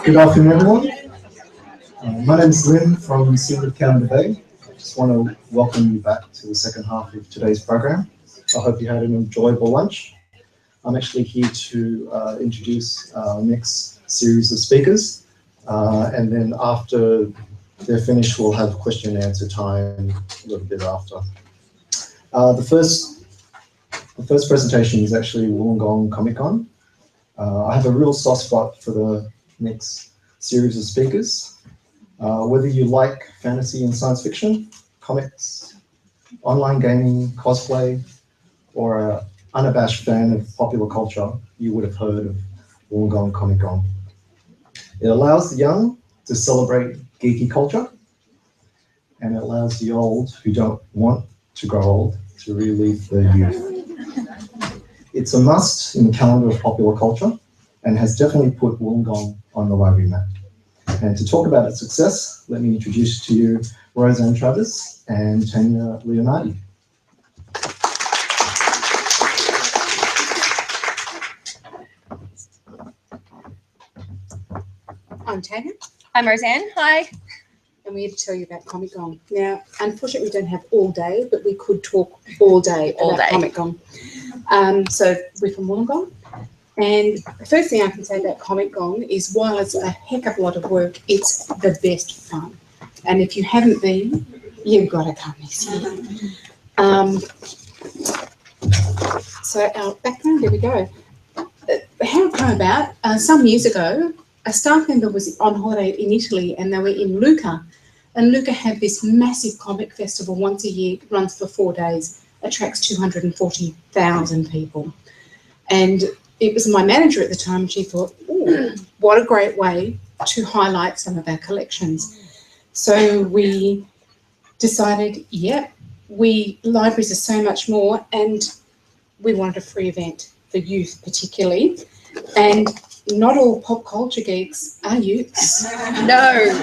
Good afternoon, everyone. My name is Lynn from Silver Canada Bay. I just want to welcome you back to the second half of today's program. I hope you had an enjoyable lunch. I'm actually here to introduce our next series of speakers, and then after they're finished, we'll have question and answer time a little bit after. The first presentation is actually Wollongong Comic Con. I have a real soft spot for the next series of speakers. Whether you like fantasy and science fiction, comics, online gaming, cosplay, or an unabashed fan of popular culture, you would have heard of Wollongong Comic Con. It allows the young to celebrate geeky culture, and it allows the old who don't want to grow old to relive their youth. It's a must in the calendar of popular culture and has definitely put Wollongong on the library map. And to talk about its success, let me introduce to you Roseanne Travis and Tanya Leonardi. I'm Tanya. I'm Roseanne. Hi. And we're here to tell you about Comic Con. Now, unfortunately, we don't have all day, but we could talk all day about Comic Con. So we're from Wollongong. And the first thing I can say about Comic Con is while it's a heck of a lot of work, it's the best fun. And if you haven't been, you've got to come this year. So our background, here we go. How it came about, some years ago, a staff member was on holiday in Italy and they were in Lucca. And Lucca had this massive comic festival once a year, runs for 4 days, attracts 240,000 people. And it was my manager at the time, and she thought, oh, what a great way to highlight some of our collections. So we decided, libraries are so much more, and we wanted a free event for youth particularly. And not all pop culture geeks are youths. No.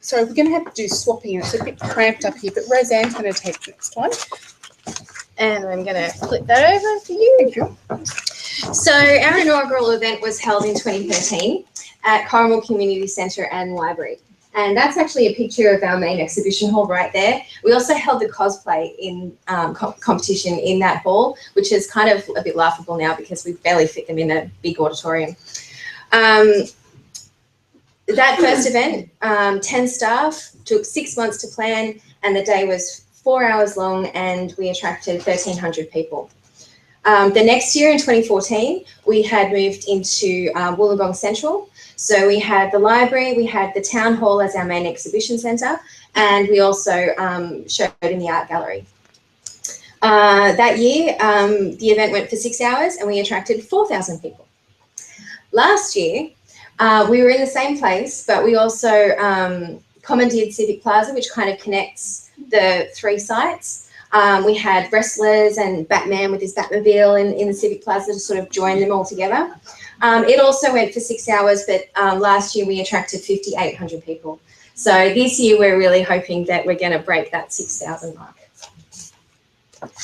sorry, we're going to have to do swapping. It's a bit cramped up here, but Roseanne's going to take the next one. And I'm going to flip that over for you. Thank you. So our inaugural event was held in 2013 at Corrimal Community Centre and Library. And that's actually a picture of our main exhibition hall right there. We also held the cosplay in competition in that hall, which is kind of a bit laughable now because we barely fit them in a big auditorium. That first event, 10 staff, took 6 months to plan, and the day was 4 hours long, and we attracted 1,300 people. The next year, in 2014, we had moved into Wollongong Central. So we had the library, we had the town hall as our main exhibition centre, and we also showed in the art gallery. That year, the event went for 6 hours, and we attracted 4,000 people. Last year, we were in the same place, but we also commandeered Civic Plaza, which kind of connects the 3 sites. We had wrestlers and Batman with his Batmobile in the Civic Plaza to sort of join them all together. It also went for 6 hours, but last year we attracted 5,800 people. So this year we're really hoping that we're going to break that 6,000 mark.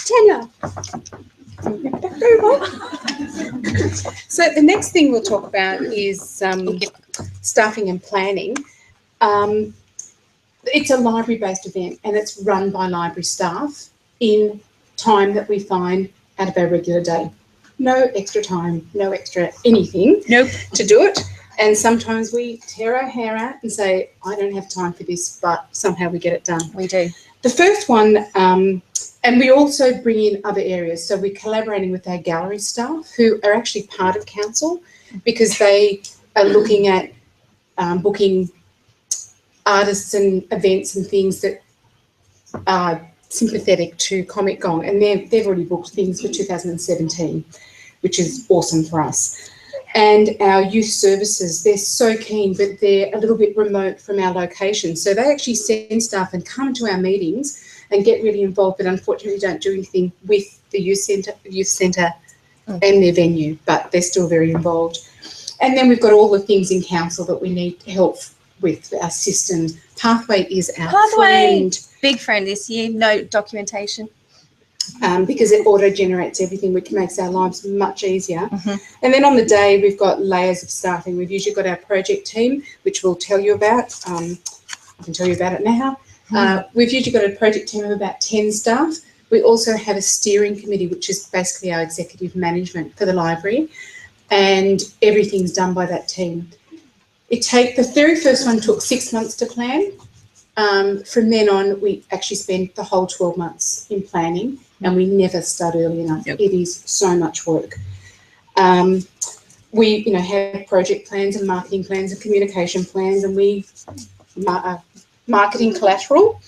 Tanya. So the next thing we'll talk about is staffing and planning. It's a library-based event, and it's run by library staff in time that we find out of our regular day. No extra time, no extra anything to do it. And sometimes we tear our hair out and say, I don't have time for this, but somehow we get it done. We do. The first one, and we also bring in other areas. So we're collaborating with our gallery staff who are actually part of council because they are looking at booking artists and events and things that are sympathetic to Comic Gong, and they've already booked things for 2017, which is awesome for us. And our youth services, they're so keen, but they're a little bit remote from our location. So they actually send staff and come to our meetings and get really involved, but unfortunately don't do anything with the youth centre and their venue, but they're still very involved. And then we've got all the things in council that we need help with, our system. Pathway is our friend. Big friend this year, no documentation. Because it auto-generates everything, which makes our lives much easier. And then on the day, we've got layers of staffing. We've usually got our project team, which we'll tell you about. I can tell you about it now. We've usually got a project team of about 10 staff. We also have a steering committee, which is basically our executive management for the library, and everything's done by that team. The very first one took 6 months to plan. From then on, we actually spent the whole 12 months in planning, and we never start early enough. It is so much work. We, have project plans and marketing plans and communication plans, and we marketing collateral,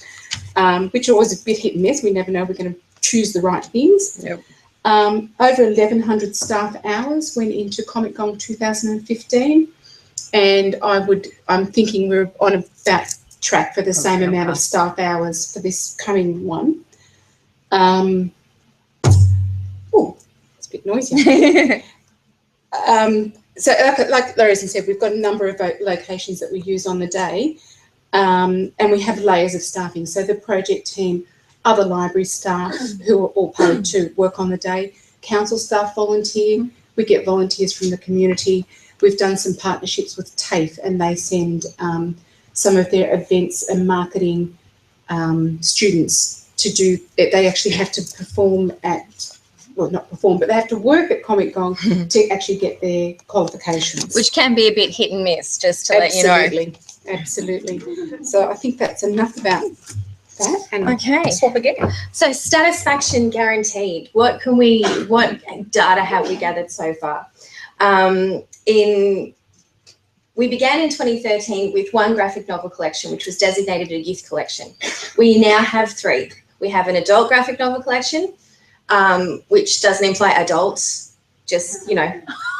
which are always a bit hit and miss. We never know we're going to choose the right things. Over 1,100 staff hours went into Comic Gong 2015, and I'm thinking we're on about track for the same amount of staff hours for this coming one. It's a bit noisy. So like Larissa said, we've got a number of locations that we use on the day, and we have layers of staffing. So the project team, other library staff who are all paid to work on the day, council staff volunteer, we get volunteers from the community. We've done some partnerships with TAFE, and they send some of their events and marketing students to do it. They actually have to perform not perform, but they have to work at Comic Gong to actually get their qualifications. Which can be a bit hit and miss, just to let you know. Absolutely. So I think that's enough about that. And okay. Swap again. So satisfaction guaranteed. What data have we gathered so far? We began in 2013 with one graphic novel collection, which was designated a youth collection. We now have 3. We have an adult graphic novel collection, which doesn't imply adults, just,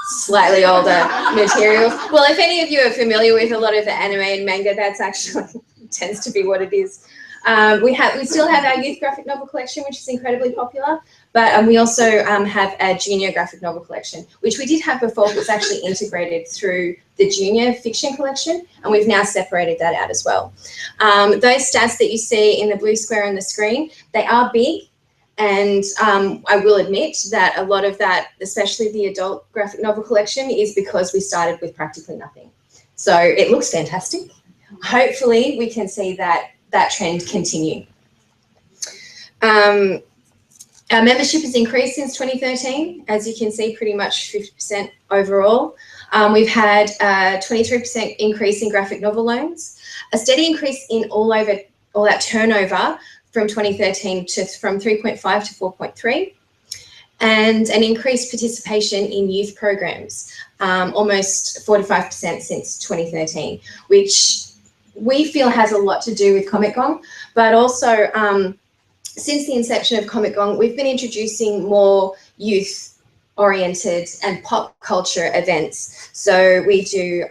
slightly older material. Well, if any of you are familiar with a lot of the anime and manga, that's actually tends to be what it is. We still have our youth graphic novel collection, which is incredibly popular, But we also have a junior graphic novel collection, which we did have before, but was actually integrated through the junior fiction collection, and we've now separated that out as well. Those stats that you see in the blue square on the screen, they are big, and I will admit that a lot of that, especially the adult graphic novel collection, is because we started with practically nothing. So it looks fantastic. Hopefully we can see that trend continue. Our membership has increased since 2013, as you can see, pretty much 50% overall. We've had a 23% increase in graphic novel loans, a steady increase in all that turnover from 2013 from 3.5 to 4.3, and an increased participation in youth programs, almost 45% since 2013, which we feel has a lot to do with Comic Gong, but also since the inception of Comic Gong, we've been introducing more youth-oriented and pop culture events. So we do,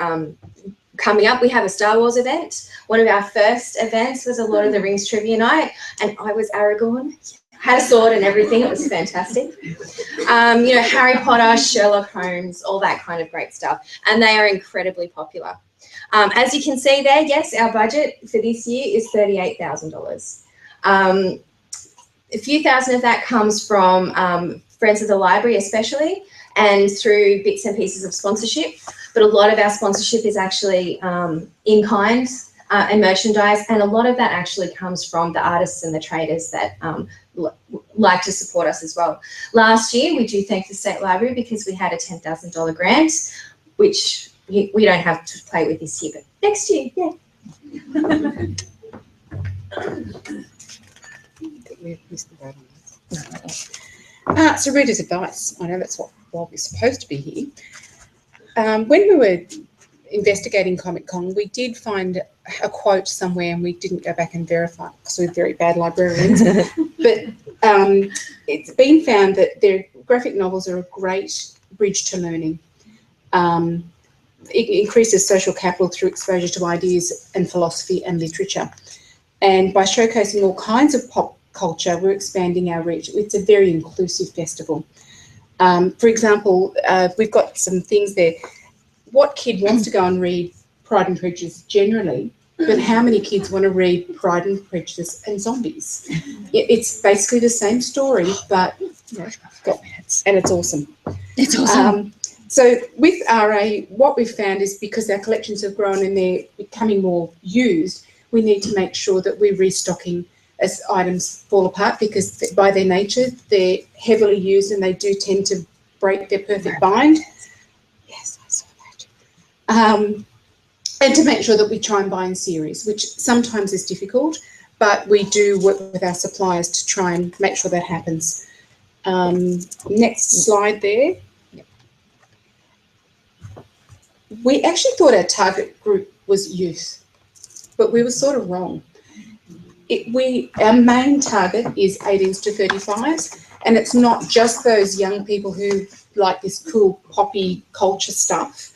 coming up, we have a Star Wars event. One of our first events was a Lord of the Rings trivia night, and I was Aragorn, had a sword and everything. It was fantastic. You know, Harry Potter, Sherlock Holmes, all that kind of great stuff. And they are incredibly popular. As you can see there, yes, our budget for this year is $38,000. A few thousand of that comes from Friends of the Library especially, and through bits and pieces of sponsorship. But a lot of our sponsorship is actually in kind and merchandise, and a lot of that actually comes from the artists and the traders that like to support us as well. Last year, we do thank the State Library because we had a $10,000 grant, which we don't have to play with this year, but next year, yeah. We've missed the boat on this. So reader's advice. I know that's why we're supposed to be here. When we were investigating Comic Con, we did find a quote somewhere, and we didn't go back and verify because we're very bad librarians. But it's been found that their graphic novels are a great bridge to learning. It increases social capital through exposure to ideas and philosophy and literature. And by showcasing all kinds of pop culture, we're expanding our reach. It's a very inclusive festival. For example, we've got some things there. What kid wants to go and read Pride and Prejudice generally, but how many kids want to read Pride and Prejudice and Zombies? It's basically the same story, but and it's awesome. It's awesome. So with RA, what we've found is because our collections have grown and they're becoming more used, we need to make sure that we're restocking as items fall apart, because by their nature, they're heavily used and they do tend to break their perfect bind. Yes, I saw that. And to make sure that we try and buy in series, which sometimes is difficult, but we do work with our suppliers to try and make sure that happens. Next slide there. We actually thought our target group was youth, but we were sort of wrong. Our main target is 18s to 35s, and it's not just those young people who like this cool poppy culture stuff.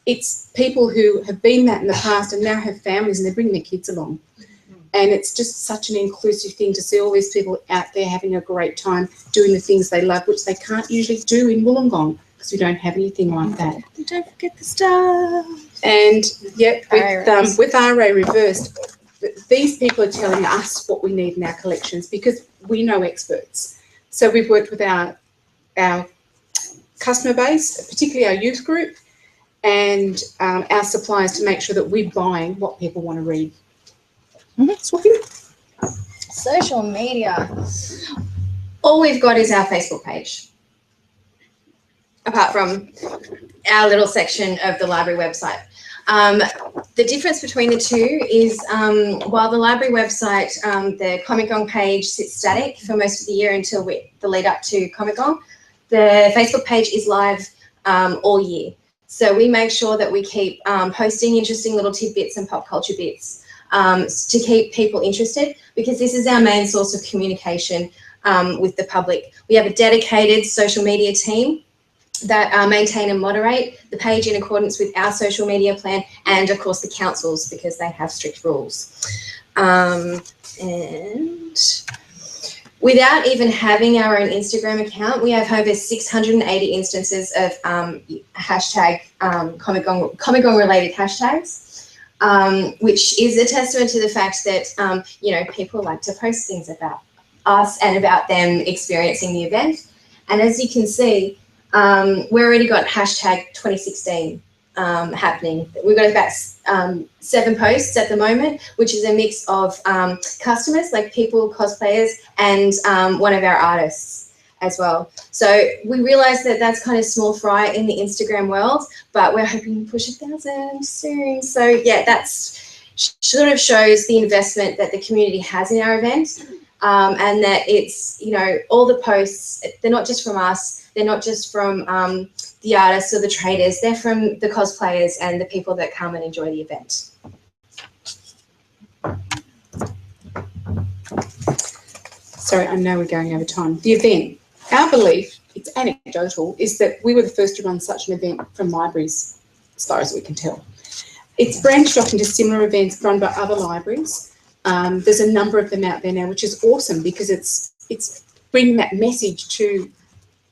It's people who have been that in the past and now have families and they're bringing their kids along. And it's just such an inclusive thing to see all these people out there having a great time doing the things they love, which they can't usually do in Wollongong because we don't have anything like that. Don't forget the stuff. And yet with RA Reversed, these people are telling us what we need in our collections because we know experts. So we've worked with our customer base, particularly our youth group, and our suppliers to make sure that we're buying what people want to read. Social media. All we've got is our Facebook page, apart from our little section of the library website. The difference between the two is while the library website, the Comic Gong page sits static for most of the year until the lead up to Comic Gong, the Facebook page is live all year. So we make sure that we keep posting interesting little tidbits and pop culture bits to keep people interested, because this is our main source of communication with the public. We have a dedicated social media team that maintain and moderate the page in accordance with our social media plan, and of course the councils, because they have strict rules. And Without even having our own Instagram account, we have over 680 instances of hashtag Comic Con related hashtags, which is a testament to the fact that, you know, people like to post things about us and about them experiencing the event. And as you can see, we already got hashtag 2016 happening. We've got about 7 posts at the moment, which is a mix of customers, like people, cosplayers, and one of our artists as well. So we realize that that's kind of small fry in the Instagram world, but we're hoping to push 1,000 soon. So yeah, that's sort of shows the investment that the community has in our event, and that it's, you know, all the posts, they're not just from us, they're not just from the artists or the traders, they're from the cosplayers and the people that come and enjoy the event. Sorry, I know we're going over time. The event, our belief, it's anecdotal, is that we were the first to run such an event from libraries, as far as we can tell. It's branched off into similar events run by other libraries. There's a number of them out there now, which is awesome because it's bringing that message to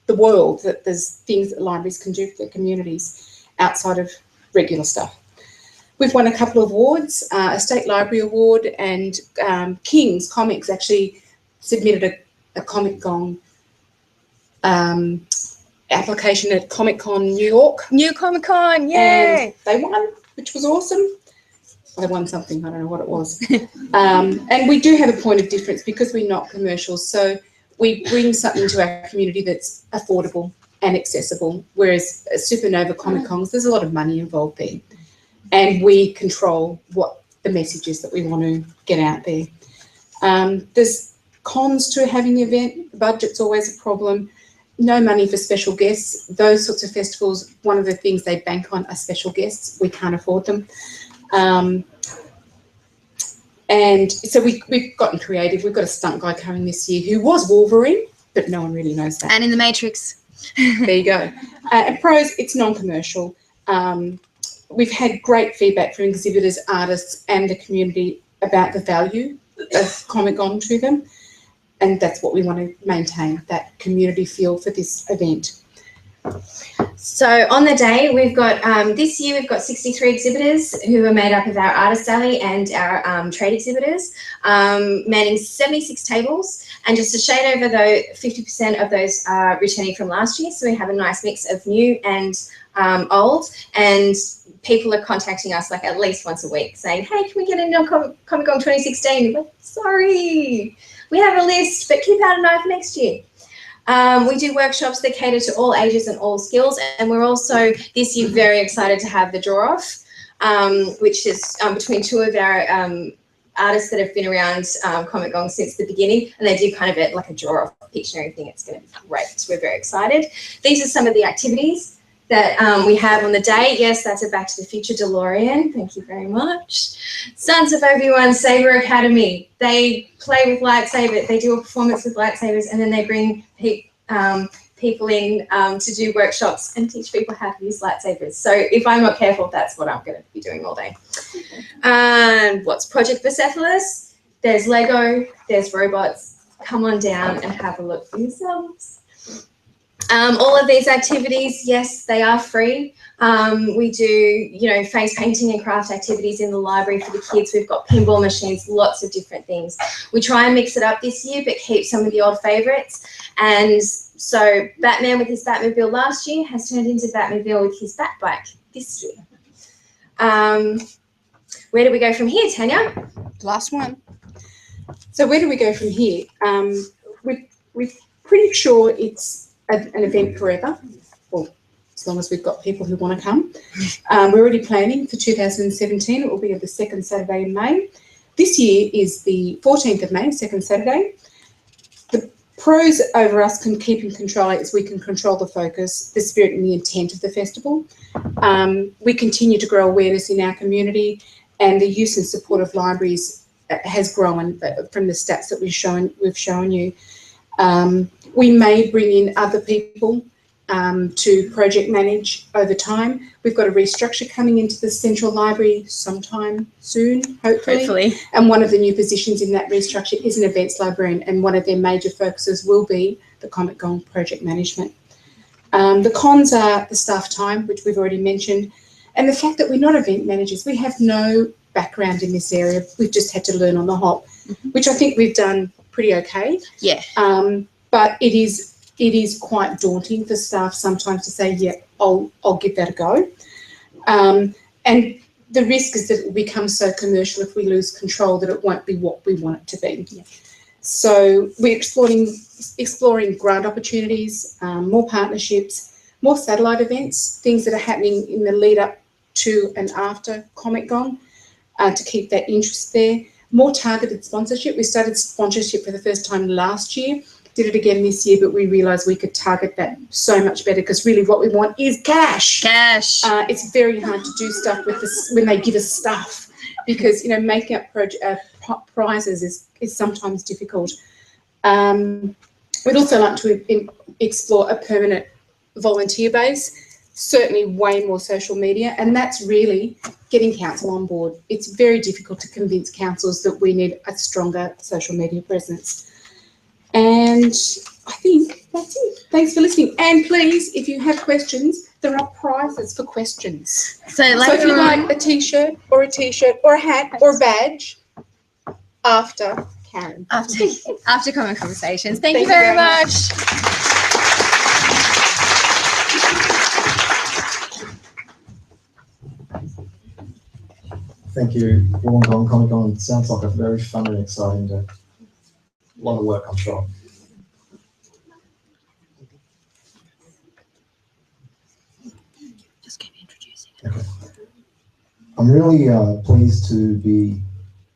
the world that there's things that libraries can do for their communities outside of regular stuff. We've won a couple of awards, a State Library Award, and King's Comics actually submitted a Comic Con application at Comic Con New York. New Comic Con, yay! And they won, which was awesome. They won something, I don't know what it was. And we do have a point of difference because we're not commercial. So we bring something to our community that's affordable and accessible, whereas at Supernova Comic Cons, there's a lot of money involved there. And we control what the message is that we want to get out there. There's cons to having the event. The budget's always a problem. No money for special guests. Those sorts of festivals, one of the things they bank on are special guests. We can't afford them. And so we've gotten creative. We've got a stunt guy coming this year who was Wolverine, but no one really knows that. And in the Matrix. There you go. And pros, it's non-commercial. We've had great feedback from exhibitors, artists, and the community about the value of Comic-Con to them. And that's what we want to maintain, that community feel for this event. So on the day, we've got, this year we've got 63 exhibitors who are made up of our Artist Alley and our trade exhibitors, manning 76 tables. And just to shade over, though, 50% of those are returning from last year. So we have a nice mix of new and old. And people are contacting us like at least once a week saying, hey, can we get in on Comic-Con 2016? We're like, sorry, we have a list, but keep out an eye for next year. We do workshops that cater to all ages and all skills, and we're also this year very excited to have the draw off, which is between 2 of our artists that have been around Comic Con since the beginning, and they do kind of like a draw off pitch and everything. It's going to be great. We're very excited. These are some of the activities that we have on the day. Yes, that's a Back to the Future DeLorean. Thank you very much. Sons of Obi-Wan Saber Academy. They play with lightsabers. They do a performance with lightsabers, and then they bring people in to do workshops and teach people how to use lightsabers. So if I'm not careful, that's what I'm going to be doing all day. And what's Project Persepolis? There's Lego. There's robots. Come on down and have a look for yourselves. All of these activities, yes, they are free. We do, you know, face painting and craft activities in the library for the kids. We've got pinball machines, lots of different things. We try and mix it up this year, but keep some of the old favourites. And so Batman with his Batmobile last year has turned into Batmobile with his Batbike this year. Where do we go from here, Tanya? Last one. So where do we go from here? We're pretty sure it's an event forever, well, as long as we've got people who want to come. We're already planning for 2017. It will be the 2nd Saturday in May. This year is the 14th of May, 2nd Saturday. The pros over us can keep in control is we can control the focus, the spirit and the intent of the festival. We continue to grow awareness in our community, and the use and support of libraries has grown from the stats that we've shown you. We may bring in other people to project manage over time. We've got a restructure coming into the Central Library sometime soon, hopefully. And one of the new positions in that restructure is an events librarian, and one of their major focuses will be the Comic Gong project management. The cons are the staff time, which we've already mentioned, and the fact that we're not event managers. We have no background in this area. We've just had to learn on the hop, which I think we've done pretty okay. Yeah. But it is quite daunting for staff sometimes to say, yeah, I'll give that a go. And the risk is that it will become so commercial if we lose control that it won't be what we want it to be. Yeah. So we're exploring grant opportunities, more partnerships, more satellite events, things that are happening in the lead up to and after Comic Gong to keep that interest there. More targeted sponsorship. We started sponsorship for the first time last year, did it again this year, but we realised we could target that so much better because really what we want is cash. Cash. It's very hard to do stuff with this when they give us stuff because, making up prizes is sometimes difficult. We'd also like to explore a permanent volunteer base, certainly way more social media, and that's really getting council on board. It's very difficult to convince councils that we need a stronger social media presence. And I think that's it. Thanks for listening. And please, if you have questions, there are prizes for questions. So if you like a T-shirt or a hat or a badge, after Karen. After Common Conversations. Thank you very much. Thank you, Wollongong Comic Gong. Sounds like a very fun and exciting day. A lot of work, I'm sure. Just keep introducing it. Okay. I'm really pleased to be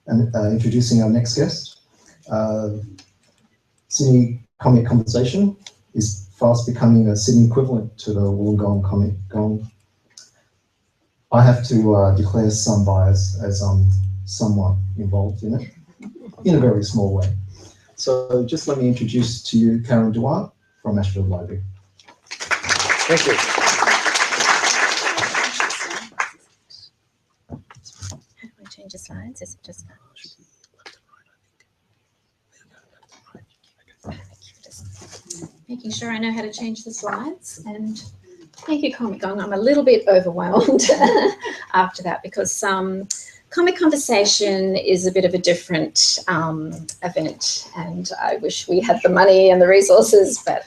introducing our next guest. Sydney Comic Conversation is fast becoming a Sydney equivalent to the Wollongong Comic Gong. I have to declare some bias as I'm somewhat involved in it, in a very small way. So just let me introduce to you Karen Duarte from Ashfield Library. Thank you. How do I change the slides? Is it just making sure I know how to change the slides? And thank you, Comic Gong. I'm a little bit overwhelmed after that because Comic Conversation is a bit of a different event, and I wish we had the money and the resources, but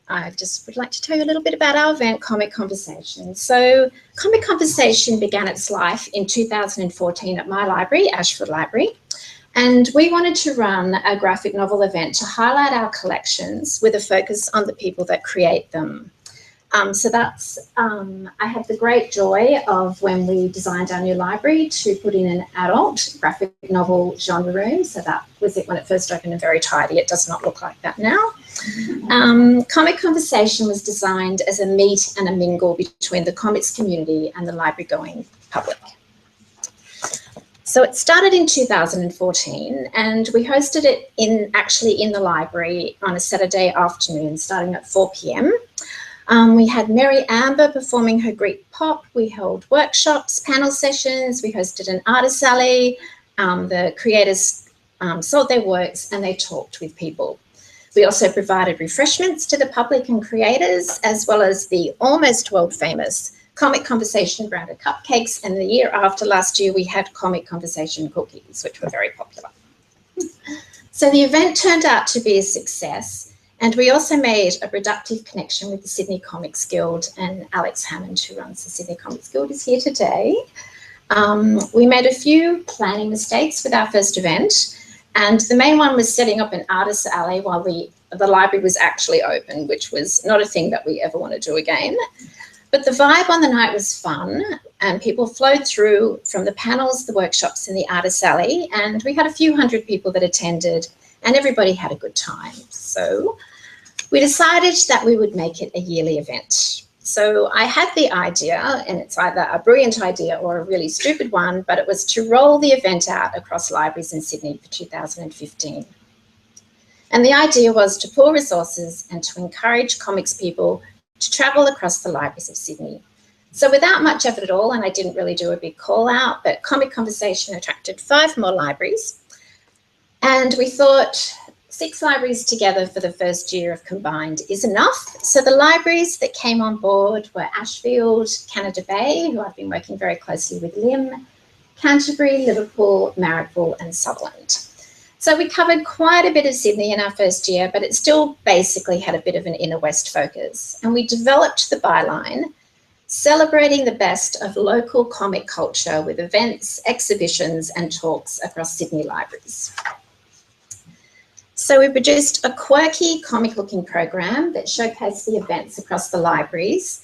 I just would like to tell you a little bit about our event, Comic Conversation. So Comic Conversation began its life in 2014 at my library, Ashfield Library, and we wanted to run a graphic novel event to highlight our collections with a focus on the people that create them. So that's, I had the great joy of when we designed our new library to put in an adult graphic novel genre room. So that was it when it first opened and very tidy. It does not look like that now. Comic Conversation was designed as a meet and a mingle between the comics community and the library going public. So it started in 2014 and we hosted it actually in the library on a Saturday afternoon starting at 4 p.m. We had Mary Amber performing her Greek pop. We held workshops, panel sessions. We hosted an artist alley. The creators sold their works and they talked with people. We also provided refreshments to the public and creators, as well as the almost world famous Comic Conversation branded cupcakes. And the year after last year, we had Comic Conversation cookies, which were very popular. So the event turned out to be a success. And we also made a productive connection with the Sydney Comics Guild, and Alex Hammond, who runs the Sydney Comics Guild, is here today. We made a few planning mistakes with our first event, and the main one was setting up an artist alley while the library was actually open, which was not a thing that we ever want to do again. But the vibe on the night was fun, and people flowed through from the panels, the workshops, and the artist alley, and we had a few hundred people that attended, and everybody had a good time. So we decided that we would make it a yearly event. So I had the idea, and it's either a brilliant idea or a really stupid one, but it was to roll the event out across libraries in Sydney for 2015. And the idea was to pool resources and to encourage comics people to travel across the libraries of Sydney. So without much effort at all, and I didn't really do a big call out, but Comic Conversation attracted 5 more libraries. And we thought 6 libraries together for the first year of combined is enough. So the libraries that came on board were Ashfield, Canada Bay, who I've been working very closely with Lim, Canterbury, Liverpool, Marrickville and Sutherland. So we covered quite a bit of Sydney in our first year, but it still basically had a bit of an inner west focus. And we developed the byline, celebrating the best of local comic culture with events, exhibitions and talks across Sydney libraries. So we produced a quirky comic looking program that showcased the events across the libraries,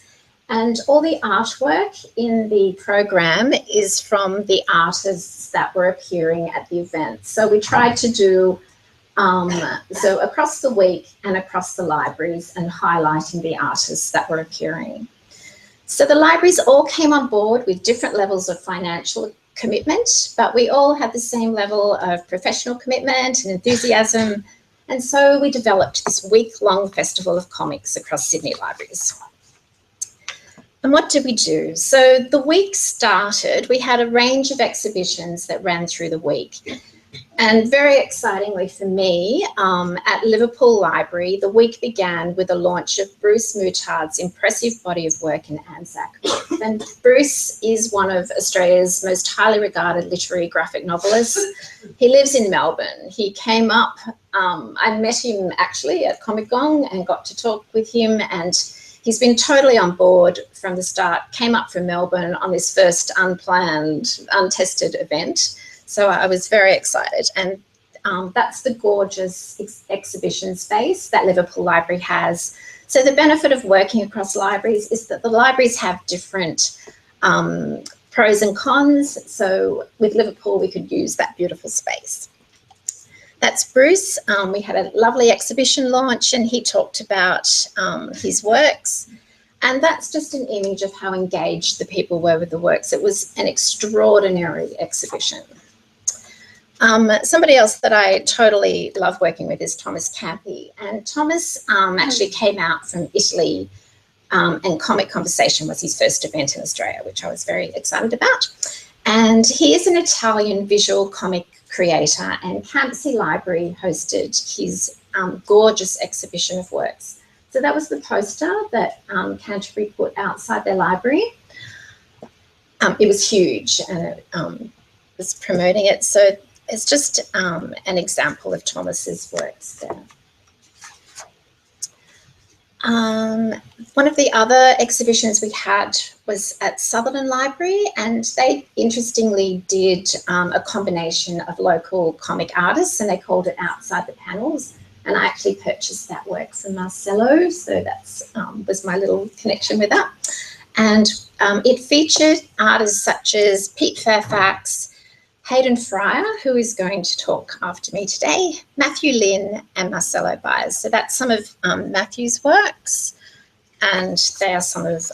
and all the artwork in the program is from the artists that were appearing at the event. So we tried to do so across the week and across the libraries and highlighting the artists that were appearing. So the libraries all came on board with different levels of financial commitment, but we all had the same level of professional commitment and enthusiasm. And so we developed this week-long festival of comics across Sydney libraries. And what did we do? So the week started, we had a range of exhibitions that ran through the week. And very excitingly for me, at Liverpool Library, the week began with the launch of Bruce Moutarde's impressive body of work in Anzac. And Bruce is one of Australia's most highly regarded literary graphic novelists. He lives in Melbourne. He came up, I met him actually at Comic Gong and got to talk with him, and he's been totally on board from the start, came up from Melbourne on this first unplanned, untested event. So I was very excited. And that's the gorgeous exhibition space that Liverpool Library has. So the benefit of working across libraries is that the libraries have different pros and cons. So with Liverpool, we could use that beautiful space. That's Bruce. We had a lovely exhibition launch and he talked about his works. And that's just an image of how engaged the people were with the works. It was an extraordinary exhibition. Somebody else that I totally love working with is Thomas Campi. And Thomas actually came out from Italy, and Comic Conversation was his first event in Australia, which I was very excited about. And he is an Italian visual comic creator, and Campsie Library hosted his gorgeous exhibition of works. So that was the poster that Canterbury put outside their library. It was huge and it was promoting it. So it's just an example of Thomas's works there. One of the other exhibitions we had was at Sutherland Library, and they interestingly did a combination of local comic artists, and they called it Outside the Panels. And I actually purchased that work from Marcelo, so that's was my little connection with that. And it featured artists such as Pete Fairfax, Hayden Fryer, who is going to talk after me today, Matthew Lynn and Marcelo Byers. So that's some of Matthew's works, and they are some of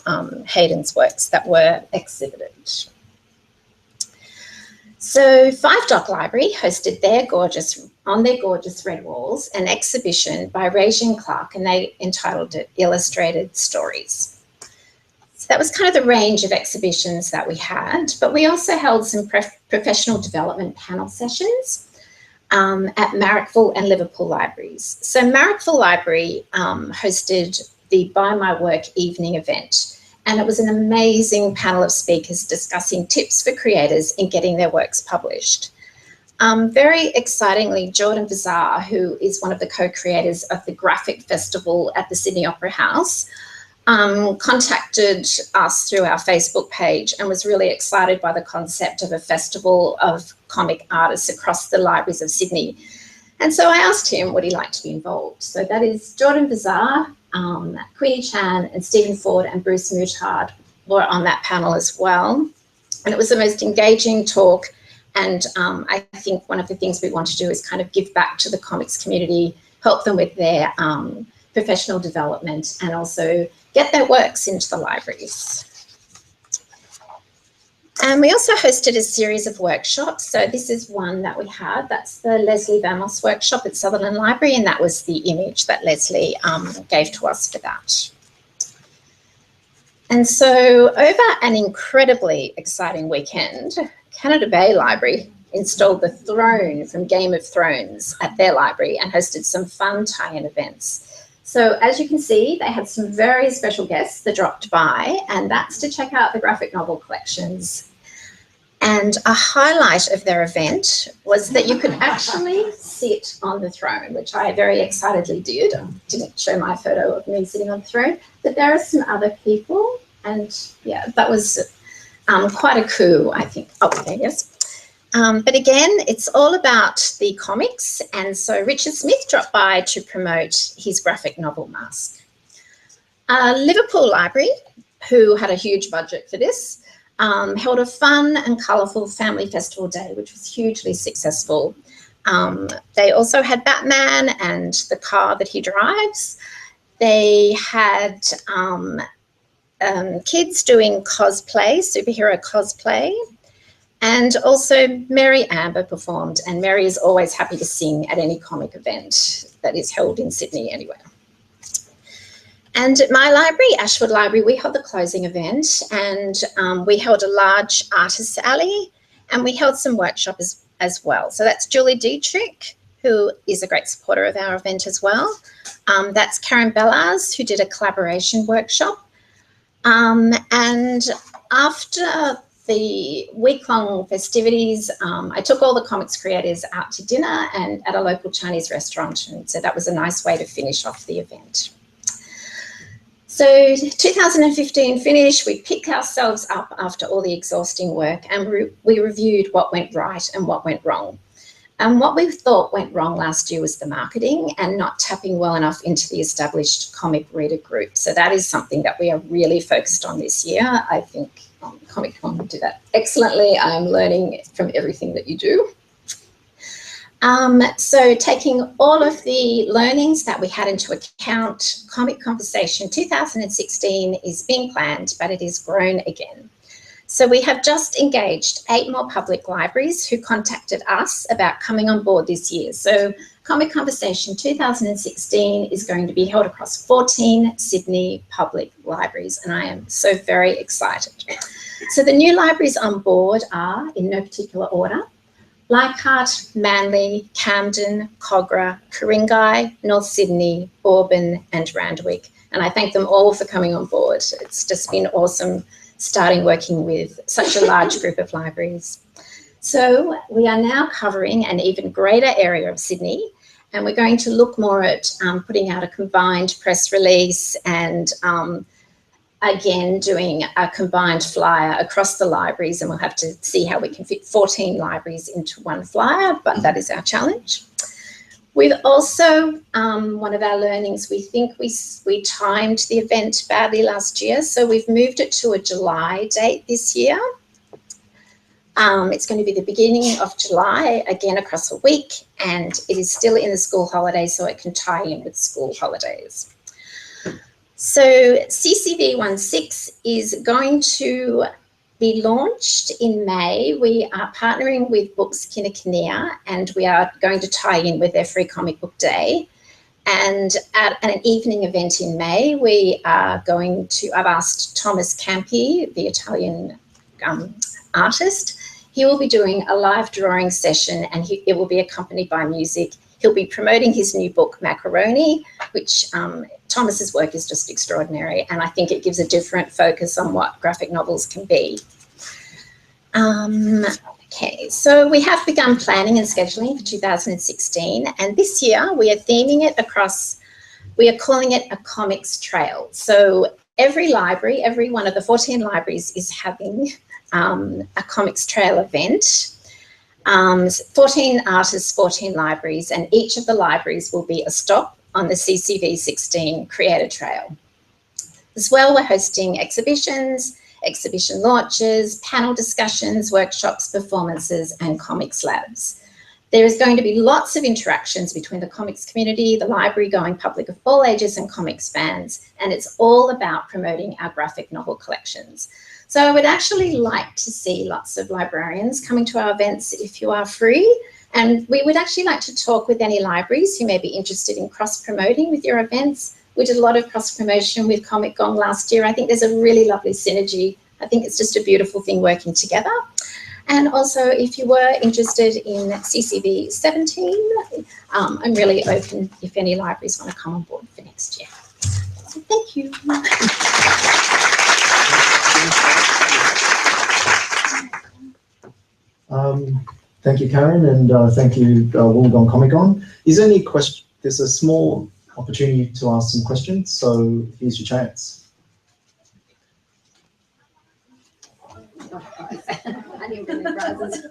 Hayden's works that were exhibited. So Five Dock Library hosted on their gorgeous red walls an exhibition by Regine Clark, and they entitled it Illustrated Stories. So that was kind of the range of exhibitions that we had, but we also held some professional development panel sessions at Marrickville and Liverpool libraries. So Marrickville Library hosted the Buy My Work evening event, and it was an amazing panel of speakers discussing tips for creators in getting their works published. Very excitingly, Jordan Bazar, who is one of the co-creators of the Graphic Festival at the Sydney Opera House, contacted us through our Facebook page and was really excited by the concept of a festival of comic artists across the libraries of Sydney. And so I asked him, would he like to be involved? So that is Jordan Bazar, Queenie Chan and Stephen Ford and Bruce Moutarde were on that panel as well. And it was the most engaging talk. And I think one of the things we want to do is kind of give back to the comics community, help them with their professional development, and also get their works into the libraries. And we also hosted a series of workshops. So this is one that we had. That's the Leslie Vamos workshop at Sutherland Library, and that was the image that Leslie gave to us for that. And so over an incredibly exciting weekend, Canada Bay Library installed the throne from Game of Thrones at their library and hosted some fun tie-in events. So as you can see, they had some very special guests that dropped by, and that's to check out the graphic novel collections. And a highlight of their event was that you could actually sit on the throne, which I very excitedly did. I didn't show my photo of me sitting on the throne, but there are some other people, and yeah, that was quite a coup, I think. Oh, there he is. But again, it's all about the comics, and so Richard Smith dropped by to promote his graphic novel Mask. Liverpool Library, who had a huge budget for this, held a fun and colourful family festival day, which was hugely successful. They also had Batman and the car that he drives. They had kids doing cosplay, superhero cosplay. And also Mary Amber performed, and Mary is always happy to sing at any comic event that is held in Sydney anywhere. And at my library, Ashford Library, we held the closing event, and we held a large artists alley, and we held some workshops as well. So that's Julie Dietrich, who is a great supporter of our event as well. That's Karen Bellars, who did a collaboration workshop. And after the week-long festivities, I took all the comics creators out to dinner and at a local Chinese restaurant, and so that was a nice way to finish off the event. So 2015 finished, we picked ourselves up after all the exhausting work, and we reviewed what went right and what went wrong. And what we thought went wrong last year was the marketing and not tapping well enough into the established comic reader group. So that is something that we are really focused on this year. I think Comic Con do that excellently. I'm learning from everything that you do. So taking all of the learnings that we had into account, Comic Conversation 2016 is being planned, but it is grown again. So we have just engaged 8 more public libraries who contacted us about coming on board this year. So Comic Conversation 2016 is going to be held across 14 Sydney public libraries, and I am so very excited. So the new libraries on board are, in no particular order, Leichhardt, Manly, Camden, Kogarah, Ku-ring-gai, North Sydney, Auburn and Randwick. And I thank them all for coming on board. It's just been awesome starting working with such a large group of libraries. So we are now covering an even greater area of Sydney, and we're going to look more at putting out a combined press release and again doing a combined flyer across the libraries, and we'll have to see how we can fit 14 libraries into one flyer, but that is our challenge. We've also, one of our learnings, we think we timed the event badly last year, so we've moved it to a July date this year. It's going to be the beginning of July, again across a week, and it is still in the school holidays, so it can tie in with school holidays. So CCV 16 is going to be launched in May. We are partnering with Books Kinnikinnia, and we are going to tie in with their Free Comic Book Day. And at an evening event in May, we are going to, I've asked Thomas Campi, the Italian artist, he will be doing a live drawing session, and it will be accompanied by music. He'll be promoting his new book, Macaroni, which Thomas's work is just extraordinary, and I think it gives a different focus on what graphic novels can be. Okay, so we have begun planning and scheduling for 2016, and this year we are theming it across, we are calling it a comics trail. So every library, every one of the 14 libraries is having a comics trail event. 14 artists, 14 libraries, and each of the libraries will be a stop on the CCV 16 Creator Trail. As well, we're hosting exhibitions, exhibition launches, panel discussions, workshops, performances, and comics labs. There is going to be lots of interactions between the comics community, the library going public of all ages, and comics fans, and it's all about promoting our graphic novel collections. So I would actually like to see lots of librarians coming to our events if you are free. And we would actually like to talk with any libraries who may be interested in cross-promoting with your events. We did a lot of cross-promotion with Comic Gong last year. I think there's a really lovely synergy. I think it's just a beautiful thing working together. And also, if you were interested in CCV 17, I'm really open if any libraries want to come on board for next year. So thank you. Thank you, Karen, and thank you, Wollongong Comic Con. Is there any question? There's a small opportunity to ask some questions, so here's your chance. I didn't bring the prizes.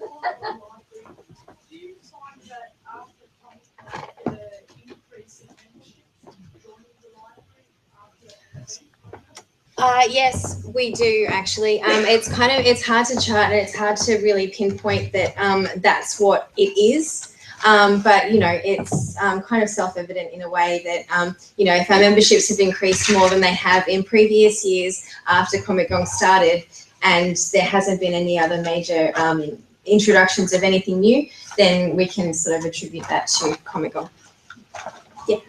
Yes, we do actually. It's hard to chart and it's hard to really pinpoint that that's what it is. But you know, it's kind of self-evident in a way that you know, if our memberships have increased more than they have in previous years after Comic Gong started, and there hasn't been any other major introductions of anything new, then we can sort of attribute that to Comic Gong. Yeah.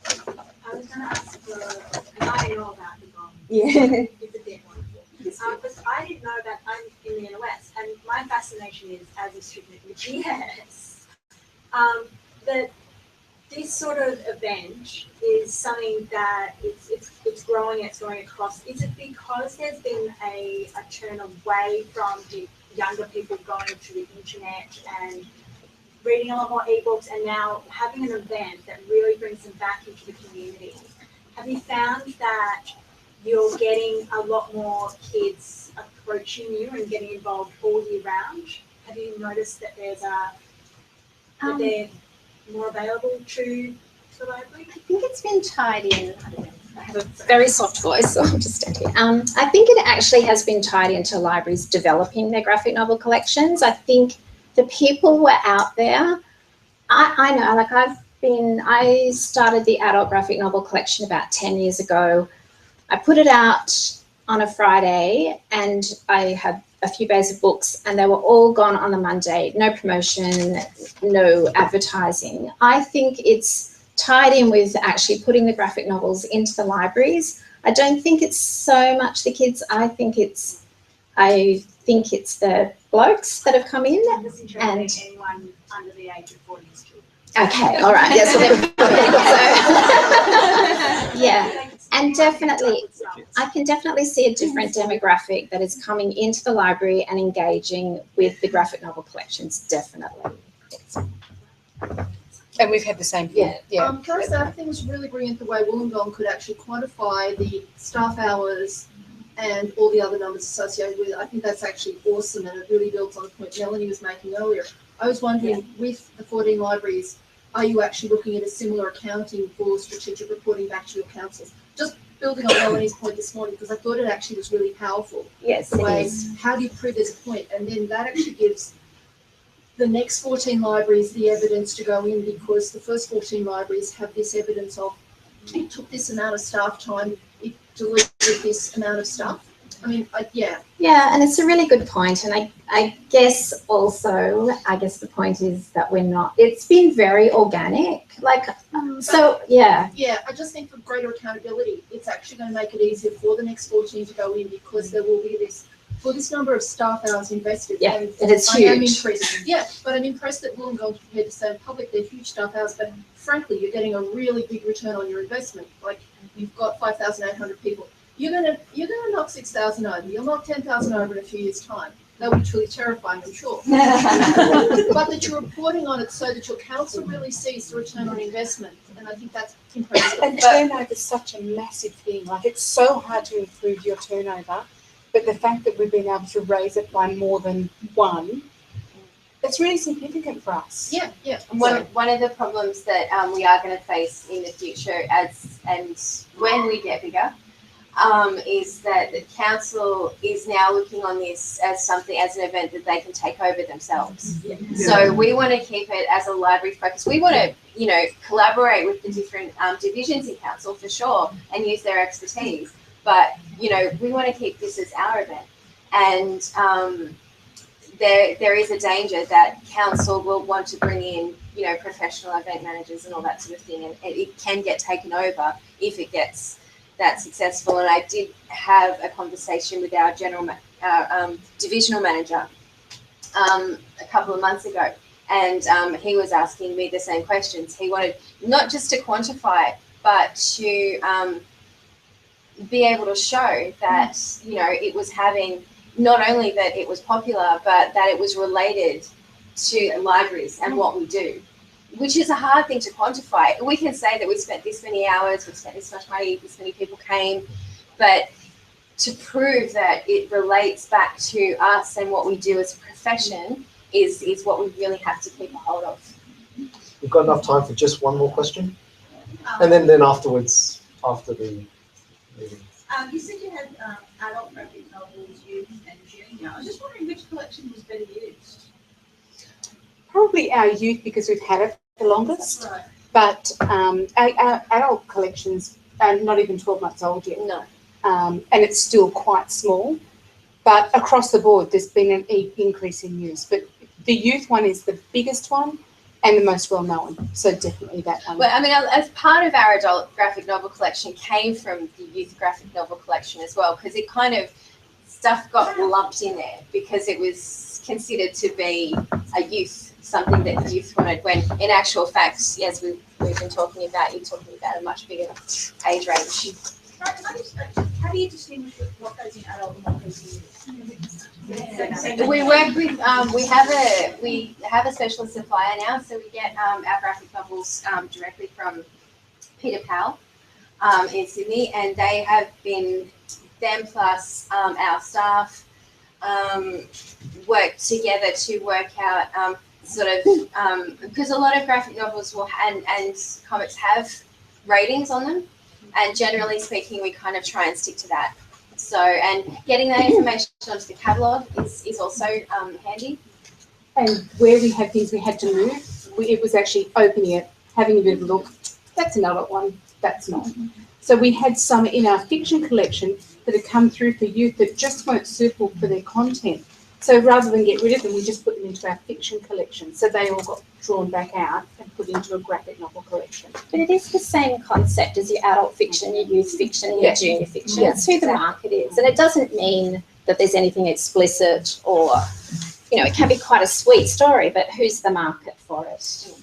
I was going to ask for, and I know about the Gong. Yeah. It's a big one. But I didn't know that I'm in the NOS, and my fascination is as a student with GS, that this sort of event is something that it's growing across. Is it because there's been a turn away from the younger people going to the internet and reading a lot more ebooks, and now having an event that really brings them back into the community? Have you found that you're getting a lot more kids approaching you and getting involved all year round? Have you noticed that there's that they're more available to the library? I think it's been tied in. I have a very soft voice, so I'll just stand here. I think it actually has been tied into libraries developing their graphic novel collections. I think the people were out there. I know, like I started the adult graphic novel collection about 10 years ago. I put it out on a Friday and I had a few bays of books and they were all gone on the Monday. No promotion, no advertising. I think it's tied in with actually putting the graphic novels into the libraries. I don't think it's so much the kids. I think it's the blokes that have come in. I'm just interested in anyone under the age of 40 is true. Okay, all right. Yes, so yeah, and definitely, I can definitely see a different demographic that is coming into the library and engaging with the graphic novel collections. Definitely. And we've had the same thing. Yeah. Can I say, I think it was really brilliant the way Wollongong could actually quantify the staff hours and all the other numbers associated with it. I think that's actually awesome, and it really builds on the point Melanie was making earlier. I was wondering, with the 14 libraries, are you actually looking at a similar accounting for strategic reporting back to your councils? Just building on Melanie's point this morning, because I thought it actually was really powerful. Yes, The it way, is. how do you prove there's a point? And then that actually gives the next 14 libraries the evidence to go in, because the first 14 libraries have this evidence of, it took this amount of staff time, it delivered this amount of stuff. I mean, yeah. Yeah, and it's a really good point. And I guess also, the point is that it's been very organic. Yeah. Yeah, I just think for greater accountability, it's actually going to make it easier for the next 14 to go in, because there will be this number of staff hours invested. Yeah, and it's I am huge. impressed. Yeah, but I'm impressed that Wollongong prepared to say in public they're huge staff hours, but frankly, you're getting a really big return on your investment. Like, you've got 5,800 people. You're gonna knock 6,000 over. You'll knock 10,000 over in a few years' time. That would be truly terrifying, I'm sure. But that you're reporting on it so that your council really sees the return on investment, and I think that's impressive. And turnover is such a massive thing. Like, it's so hard to improve your turnover, but the fact that we've been able to raise it by more than one, it's really significant for us. Yeah. One of the problems that we are going to face in the future, and when we get bigger, is that the council is now looking on this as an event that they can take over themselves. Yeah. So we want to keep it as a library focus. We want to, collaborate with the different divisions in council for sure and use their expertise. But, we want to keep this as our event. and there is a danger that council will want to bring in, you know, professional event managers and all that sort of thing, and it can get taken over if it gets that successful. And I did have a conversation with our divisional manager a couple of months ago, and he was asking me the same questions. He wanted not just to quantify it, but to be able to show that, you know, it was having, not only that it was popular, but that it was related to libraries and what we do, which is a hard thing to quantify. We can say that we spent this many hours, we spent this much money, this many people came, but to prove that it relates back to us and what we do as a profession is what we really have to keep a hold of. We've got enough time for just one more question, and then afterwards, after the meeting. You said you had adult graphic novels, youth and junior. I was just wondering which collection was better used. Probably our youth, because we've had it the longest, Right. but our adult collections are not even 12 months old yet. No. And it's still quite small, but across the board there's been an increase in use. But the youth one is the biggest one and the most well known, so definitely that one. Well, I mean, as part of our adult graphic novel collection came from the youth graphic novel collection as well, because it kind of, stuff got lumped in there because it was considered to be a youth, something that the youth wanted, when in actual fact, as we've been talking about, you're talking about a much bigger age range. How do you distinguish what goes in adult and what goes in youth? We work with, we have a specialist supplier now, so we get our graphic novels directly from Peter Powell in Sydney, and they have been, them plus our staff work together to work out because a lot of graphic novels will and comics have ratings on them, and generally speaking we kind of try and stick to that. So, and getting that information onto the catalogue is also handy. And where we had things we had to move, it was actually opening it, having a bit of a look. That's an adult one, that's not. So we had some in our fiction collection that had come through for youth that just weren't suitable for their content. So rather than get rid of them, we just put them into our fiction collection. So they all got drawn back out and put into a graphic novel collection. But it is the same concept as your adult fiction, your youth fiction, and your junior fiction. Yeah, it's who the market is. And it doesn't mean that there's anything explicit or, you know, it can be quite a sweet story, but who's the market for it?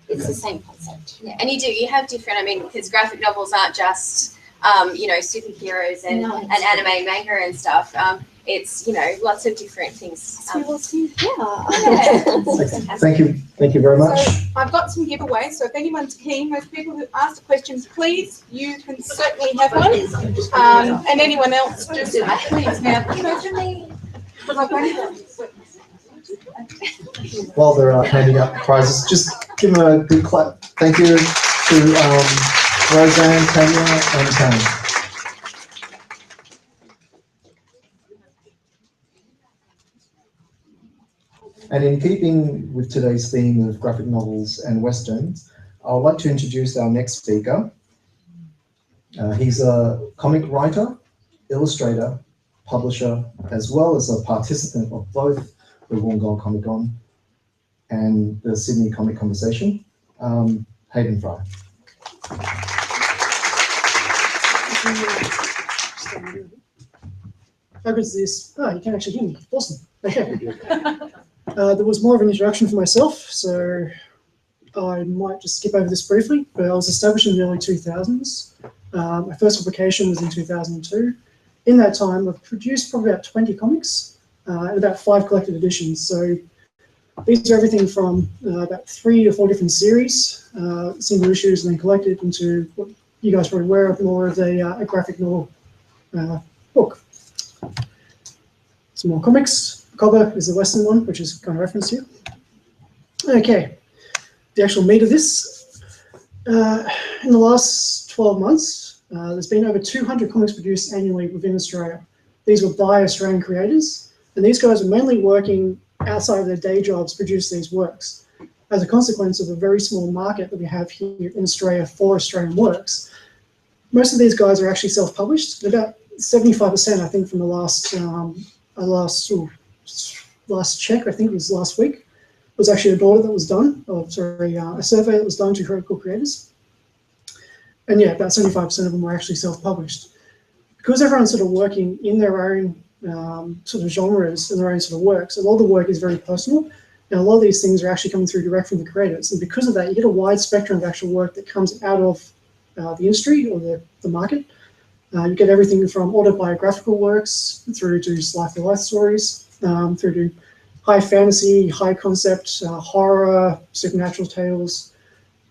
It's the same concept. Yeah, and you have different, I mean, because graphic novels aren't just, you know, superheroes and anime and manga and stuff. It's, you know, lots of different things. We will see. Thank you very much. So I've got some giveaways, so if anyone's keen, those people who asked questions, please, you can certainly have one. And anyone else, just please now. While they're handing out prizes, just give them a good clap. Thank you to Roseanne, Tanya, and Tanya. And in keeping with today's theme of graphic novels and westerns, I would like to introduce our next speaker. He's a comic writer, illustrator, publisher, as well as a participant of both the Wollongong Comic Con and the Sydney Comic Conversation, Hayden Fry. How good is this? Oh, you can actually hear me. Awesome. Okay. There was more of an introduction for myself, so I might just skip over this briefly. But I was established in the early 2000s. My first publication was in 2002. In that time, I've produced probably about 20 comics and about 5 collected editions. So these are everything from about 3 or 4 different series, single issues, and then collected into what you guys are probably aware of, more of a graphic novel book. Some more comics. Cover is the Western one, which is kind of referenced here. Okay, the actual meat of this. In the last 12 months, there's been over 200 comics produced annually within Australia. These were by Australian creators, and these guys are mainly working outside of their day jobs to produce these works. As a consequence of a very small market that we have here in Australia for Australian works, most of these guys are actually self-published. About 75%, I think, from the last last check, I think it was last week, was actually an audit that was done, a survey that was done to critical creators. And yeah, about 75% of them were actually self-published. Because everyone's sort of working in their own sort of genres and their own sort of works, a lot of the work is very personal, and a lot of these things are actually coming through direct from the creators. And because of that, you get a wide spectrum of actual work that comes out of the industry or the market. You get everything from autobiographical works through to life-to-life stories, through to high fantasy, high concept, horror, supernatural tales.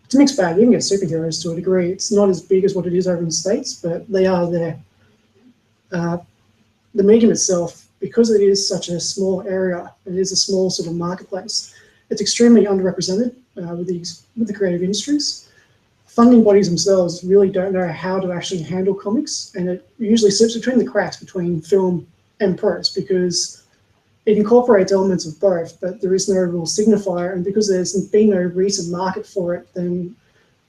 It's a mixed bag. You can get superheroes to a degree. It's not as big as what it is over in the States, but they are there. The medium itself, because it is such a small area, it is a small sort of marketplace, it's extremely underrepresented with the creative industries. Funding bodies themselves really don't know how to actually handle comics, and it usually sits between the cracks between film and prose, because it incorporates elements of both, but there is no real signifier, and because there's been no recent market for it, then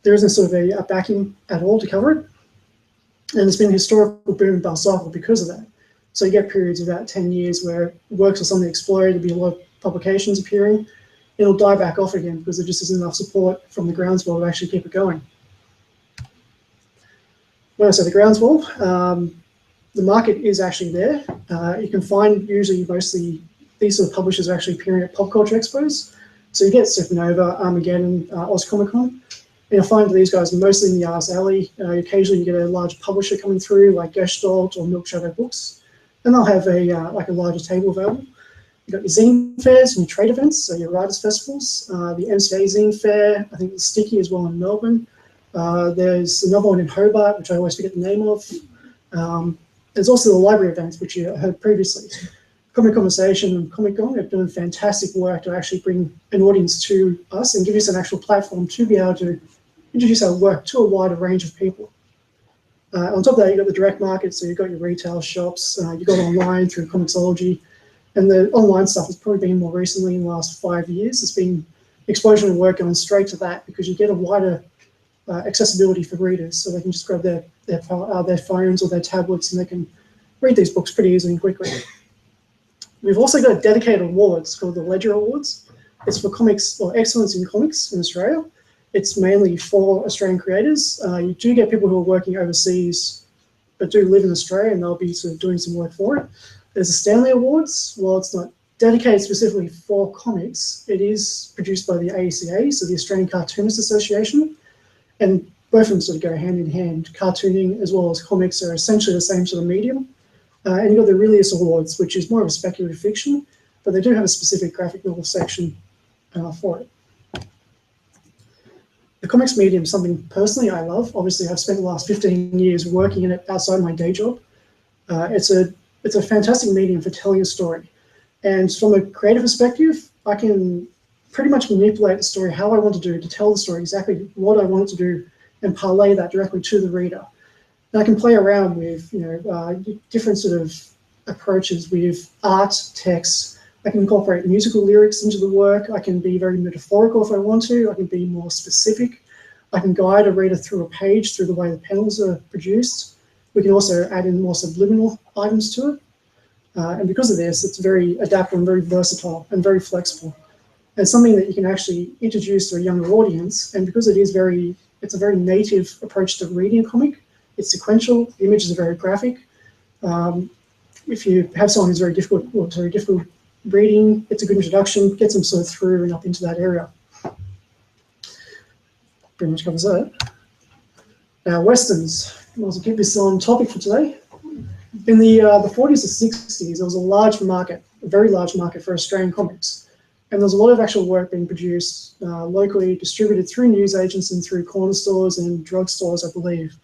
there isn't sort of a backing at all to cover it. And there's been a historical boom and bust cycle because of that. So you get periods of about 10 years where works will suddenly explode, there'll be a lot of publications appearing, it'll die back off again because there just isn't enough support from the groundswell to actually keep it going. When I say the groundswell, the market is actually there. You can find usually mostly these sort of publishers are actually appearing at pop culture expos. So you get Supernova, Armageddon, Oz Comic Con. And you'll find these guys mostly in the Arts Alley. Occasionally you get a large publisher coming through like Gestalt or Milk Shadow Books. And they'll have a like a larger table available. You've got your zine fairs and your trade events, so your writers' festivals. The MCA Zine Fair, I think it's Sticky as well in Melbourne. There's another one in Hobart, which I always forget the name of. There's also the library events, which you heard previously. Comic Conversation and Comic Gong have done fantastic work to actually bring an audience to us and give us an actual platform to be able to introduce our work to a wider range of people. On top of that, you've got the direct market, so you've got your retail shops, you've got online through Comixology, and the online stuff has probably been more recently in the last 5 years. There's been explosion of work going straight to that because you get a wider accessibility for readers, so they can just grab their phones or their tablets and they can read these books pretty easily and quickly. We've also got dedicated awards called the Ledger Awards. It's for comics, or excellence in comics in Australia. It's mainly for Australian creators. You do get people who are working overseas but do live in Australia, and they'll be sort of doing some work for it. There's the Stanley Awards. While it's not dedicated specifically for comics, it is produced by the ACA, so the Australian Cartoonists Association, and both of them sort of go hand in hand. Cartooning as well as comics are essentially the same sort of medium. And you've got the Aurelius Awards, which is more of a speculative fiction, but they do have a specific graphic novel section for it. The comics medium is something personally I love. Obviously, I've spent the last 15 years working in it outside my day job. It's a fantastic medium for telling a story. And from a creative perspective, I can pretty much manipulate the story how I want to do to tell the story exactly what I want it to do and parlay that directly to the reader. And I can play around with different sort of approaches with art, text. I can incorporate musical lyrics into the work. I can be very metaphorical if I want to. I can be more specific. I can guide a reader through a page through the way the panels are produced. We can also add in more subliminal items to it. And because of this, it's very adaptable and very versatile and very flexible. And something that you can actually introduce to a younger audience. And because it's a very native approach to reading a comic. It's sequential. The images are very graphic. If you have someone who's very difficult reading, it's a good introduction, gets them sort of through and up into that area. Pretty much covers that. Now, Westerns. I might as well keep this on topic for today. In the 40s and 60s, there was a large market, a very large market for Australian comics. And there's a lot of actual work being produced locally, distributed through newsagents and through corner stores and drugstores, I believe.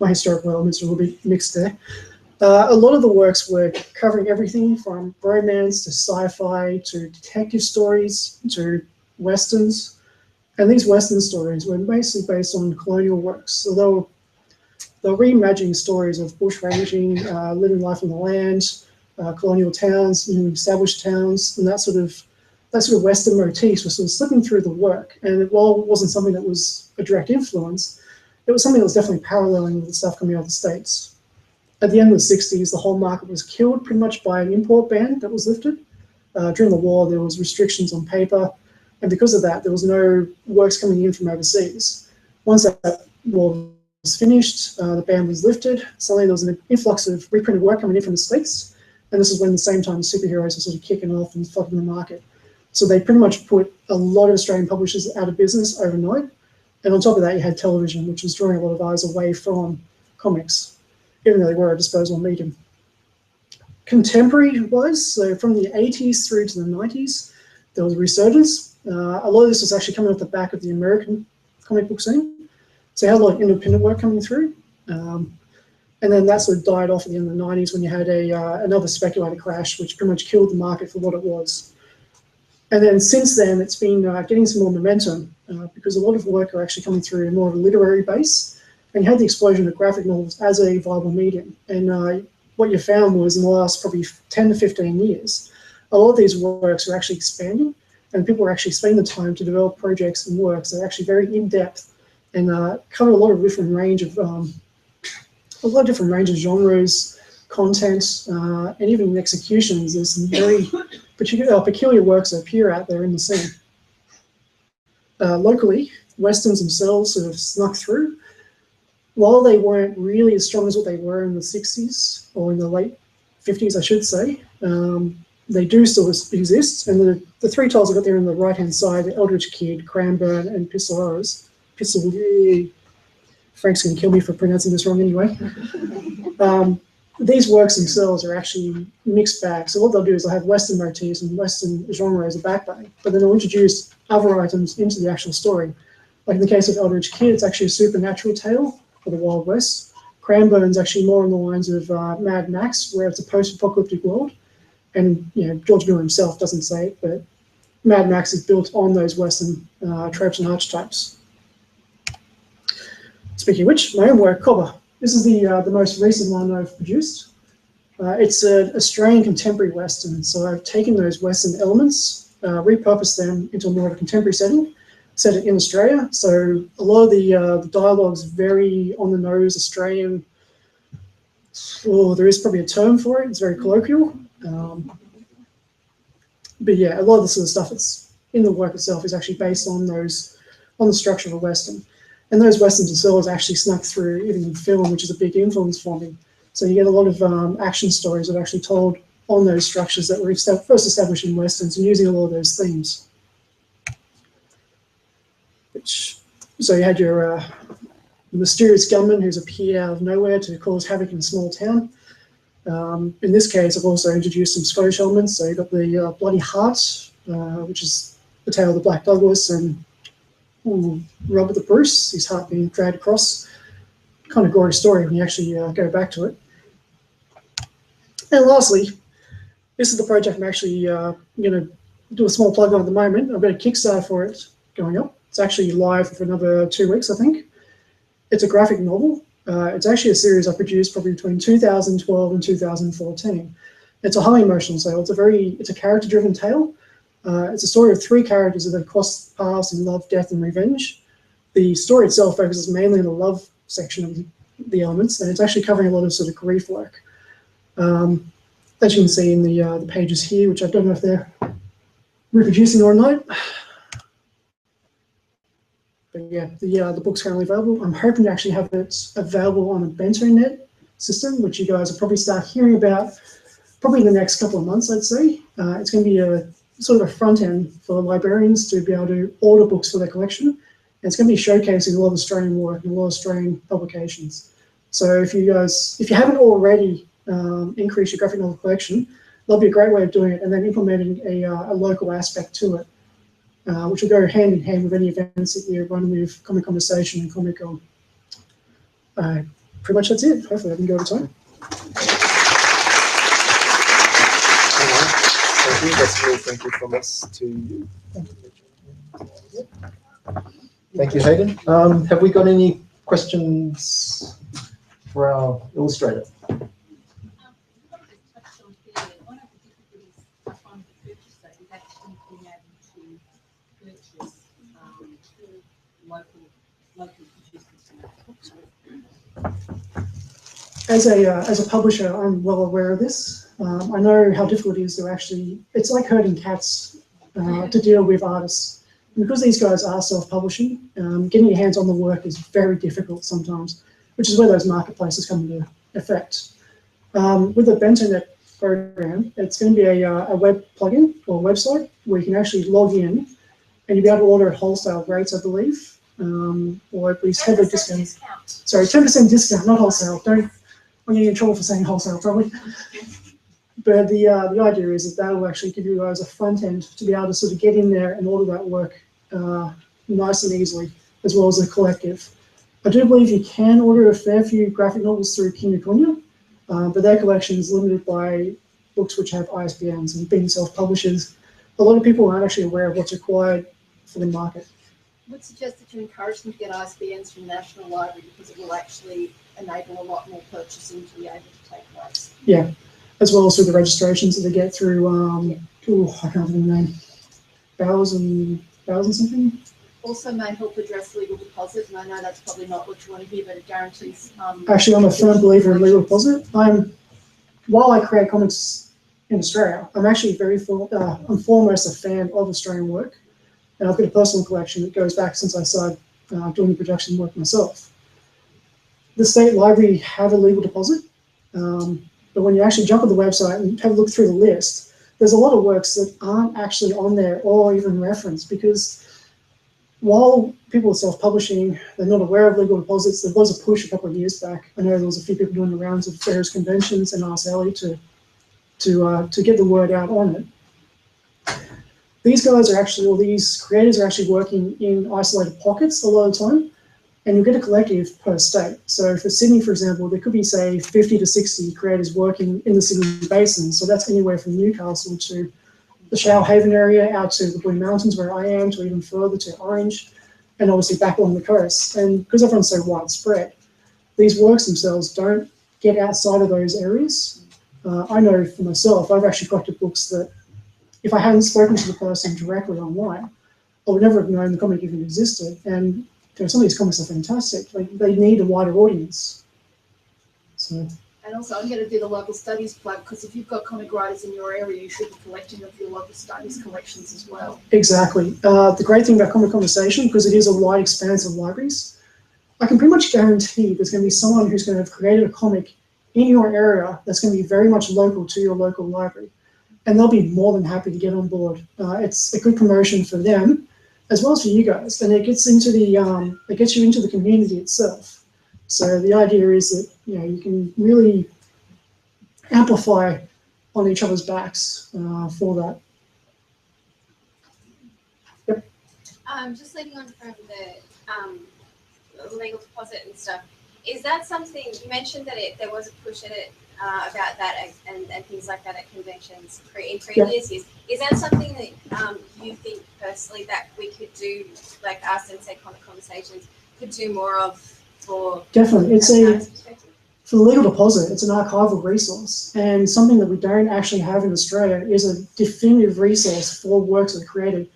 My historical elements are a little bit mixed there. A lot of the works were covering everything from romance to sci-fi to detective stories to westerns. And these western stories were basically based on colonial works. So they were reimagining stories of bush ranging, living life on the land, colonial towns, established towns, and that sort of western motifs was sort of slipping through the work. And while it wasn't something that was a direct influence, it was something that was definitely paralleling with the stuff coming out of the States. At the end of the 60s, the whole market was killed pretty much by an import ban that was lifted. During the war, there was restrictions on paper, and because of that, there was no works coming in from overseas. Once that war was finished, the ban was lifted. Suddenly there was an influx of reprinted work coming in from the States, and this is when, at the same time, superheroes were sort of kicking off and flooding the market. So they pretty much put a lot of Australian publishers out of business overnight. And on top of that, you had television, which was drawing a lot of eyes away from comics, even though they were a disposable medium. Contemporary-wise, so from the 80s through to the 90s, there was a resurgence. A lot of this was actually coming off the back of the American comic book scene. So you had a lot of independent work coming through. And then that sort of died off at the end of the 90s when you had another speculator crash, which pretty much killed the market for what it was. And then since then, it's been getting some more momentum because a lot of work are actually coming through more of a literary base. And you had the explosion of graphic novels as a viable medium. And what you found was in the last probably 10 to 15 years, a lot of these works are actually expanding, and people are actually spending the time to develop projects and works that are actually very in-depth and cover a lot of different range of genres, content, and even executions. There's some very peculiar works that appear out there in the scene. Locally, Westerns themselves sort of snuck through. While they weren't really as strong as what they were in the 60s, or in the late 50s, I should say, they do still exist. And the three titles I've got there on the right-hand side, the Eldritch Kid, Cranburn, and Pistol Horrors. Frank's going to kill me for pronouncing this wrong anyway. These works themselves are actually mixed bags. So what they'll do is they'll have Western motifs and Western genre as a backbone, but then they'll introduce other items into the actual story. Like in the case of Eldritch Kid, it's actually a supernatural tale for the Wild West. Cranburn's actually more on the lines of Mad Max, where it's a post-apocalyptic world. And George Miller himself doesn't say it, but Mad Max is built on those Western tropes and archetypes. Speaking of which, my own work, Cobber. This is the most recent one I've produced. It's an Australian contemporary Western, so I've taken those Western elements, repurposed them into more of a contemporary setting, set it in Australia. So a lot of the dialogue's very on the nose Australian. Oh, there is probably a term for it. It's very colloquial. But yeah, a lot of the sort of stuff that's in the work itself is actually based on the structure of a Western. And those Westerns themselves actually snuck through even in film, which is a big influence for me. So you get a lot of action stories that are actually told on those structures that were first established in Westerns and using a lot of those themes. So you had your mysterious gunman who's appeared out of nowhere to cause havoc in a small town. In this case, I've also introduced some Scottish elements. So you've got the Bloody Heart, which is the tale of the Black Douglas and Robert the Bruce, his heart being dragged across. Kind of gory story when you actually go back to it. And lastly, this is the project I'm actually going to do a small plug on at the moment. I've got a Kickstarter for it going up. It's actually live for another 2 weeks, I think. It's a graphic novel. It's actually a series I produced probably between 2012 and 2014. It's a highly emotional tale. It's a character-driven tale. It's a story of 3 characters that have crossed paths in love, death, and revenge. The story itself focuses mainly on the love section of the elements, and it's actually covering a lot of sort of grief work. As you can see in the pages here, which I don't know if they're reproducing or not. But yeah, the book's currently available. I'm hoping to actually have it available on a BentoNet system, which you guys will probably start hearing about probably in the next couple of months, I'd say. It's going to be a sort of a front end for librarians to be able to order books for their collection. And it's going to be showcasing a lot of Australian work and a lot of Australian publications. So if you haven't already increased your graphic novel collection, that'll be a great way of doing it, and then implementing a local aspect to it, which will go hand in hand with any events that you run with Comic Conversation and Comic Con. Pretty much that's it. Hopefully I can go over time. Thank you. That's really thank you from us to you. Thank you, Hayden. Have we got any questions for our illustrator? as a publisher, I'm well aware of this. I know how difficult it is to actually, it's like herding cats to deal with artists. And because these guys are self-publishing, getting your hands on the work is very difficult sometimes, which is where those marketplaces come into effect. With the BentoNet program, it's going to be a web plugin or website where you can actually log in and you'll be able to order at wholesale rates, I believe, or at least heavily discounted. Sorry, 10% discount, not wholesale. I'm going to get in trouble for saying wholesale, probably. But the idea is that will actually give you guys a front end to be able to sort of get in there and order that work nice and easily, as well as a collective. I do believe you can order a fair few graphic novels through Kinokuniya, but their collection is limited by books which have ISBNs, and being self-publishers, a lot of people aren't actually aware of what's required for the market. I would suggest that you encourage them to get ISBNs from the National Library because it will actually enable a lot more purchasing to be able to take place. Yeah, as well as through the registrations that they get through, I can't remember the name, Bowers and something. Also may help address legal deposit, and I know that's probably not what you want to hear, but it guarantees. Actually, I'm a firm believer in legal deposit. While I create comics in Australia, I'm actually I'm foremost a fan of Australian work. And I've got a personal collection that goes back since I started doing the production work myself. The State Library have a legal deposit, but when you actually jump on the website and have a look through the list, there's a lot of works that aren't actually on there or even referenced, because while people are self-publishing, they're not aware of legal deposits. There was a push a couple of years back. I know there was a few people doing the rounds of various conventions and asked Ellie to get the word out on it. These guys are actually, or these creators are actually working in isolated pockets a lot of the time, and you'll get a collective per state. So for Sydney, for example, there could be, say, 50 to 60 creators working in the Sydney Basin. So that's anywhere from Newcastle to the Shoalhaven area, out to the Blue Mountains where I am, to even further to Orange, and obviously back along the coast. And because everyone's so widespread, these works themselves don't get outside of those areas. I know for myself, I've actually collected books that if I hadn't spoken to the person directly online, I would never have known the comic even existed. And some of these comics are fantastic. They need a wider audience. So. And also, I'm going to do the local studies plug, because if you've got comic writers in your area, you should be collecting of your local studies collections as well. Exactly. The great thing about Comic Conversation, because it is a wide expanse of libraries, I can pretty much guarantee there's going to be someone who's going to have created a comic in your area that's going to be very much local to your local library. And they'll be more than happy to get on board. It's a good promotion for them, as well as for you guys, and it gets into it gets you into the community itself. So the idea is that you can really amplify on each other's backs for that. Yep. Just leading on from the legal deposit and stuff, is that something you mentioned that there was a push at it about that and things like that at conventions in previous years? Is that something that you think personally that we could do, like us and say Comic Conversations could do more of for? Definitely, for the legal deposit, it's an archival resource, and something that we don't actually have in Australia is a definitive resource for works that are created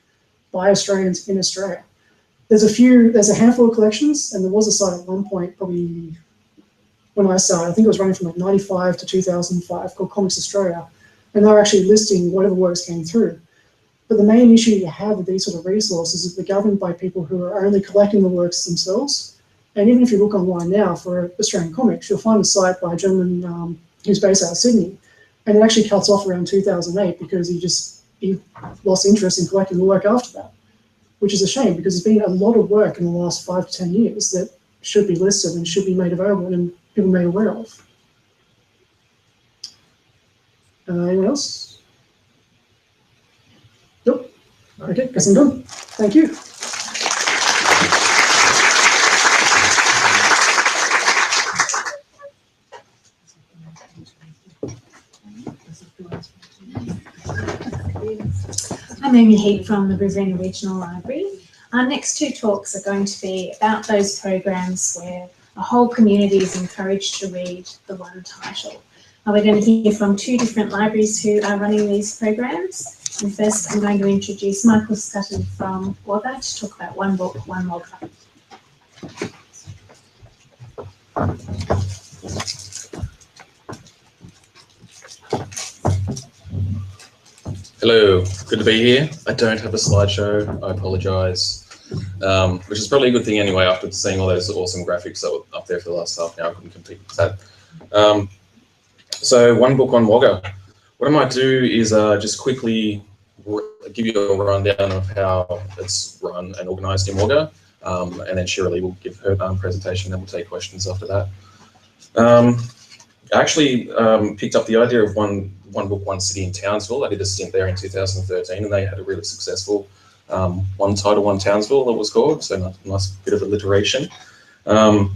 by Australians in Australia. There's a handful of collections, and there was a site at one point, probably when I started, I think it was running from like 95 to 2005, called Comics Australia, and they were actually listing whatever works came through. But the main issue you have with these sort of resources is they're governed by people who are only collecting the works themselves. And even if you look online now for Australian comics, you'll find a site by a gentleman who's based out of Sydney, and it actually cuts off around 2008 because he lost interest in collecting the work after that, which is a shame because there's been a lot of work in the last 5 to 10 years that should be listed and should be made available and people made aware of. Anyone else? Nope. Okay, guess I'm done. Thank you. I'm Amy Heap from the Brisbane Regional Library. Our next 2 talks are going to be about those programs where a whole community is encouraged to read the one title. We're going to hear from 2 different libraries who are running these programs. And first, I'm going to introduce Michael Scutton from Wagga to talk about One Book, One Wagga. Hello, good to be here. I don't have a slideshow, I apologise, which is probably a good thing anyway after seeing all those awesome graphics that were up there for the last half an hour. I couldn't compete with that. So one book on Wagga. What I might do is just quickly give you a rundown of how it's run and organised in Wagga, and then Shirley will give her presentation, then we'll take questions after that. I actually picked up the idea of one book, one city in Townsville. I did a stint there in 2013, and they had a really successful one title, one Townsville, that was called. So a nice bit of alliteration. And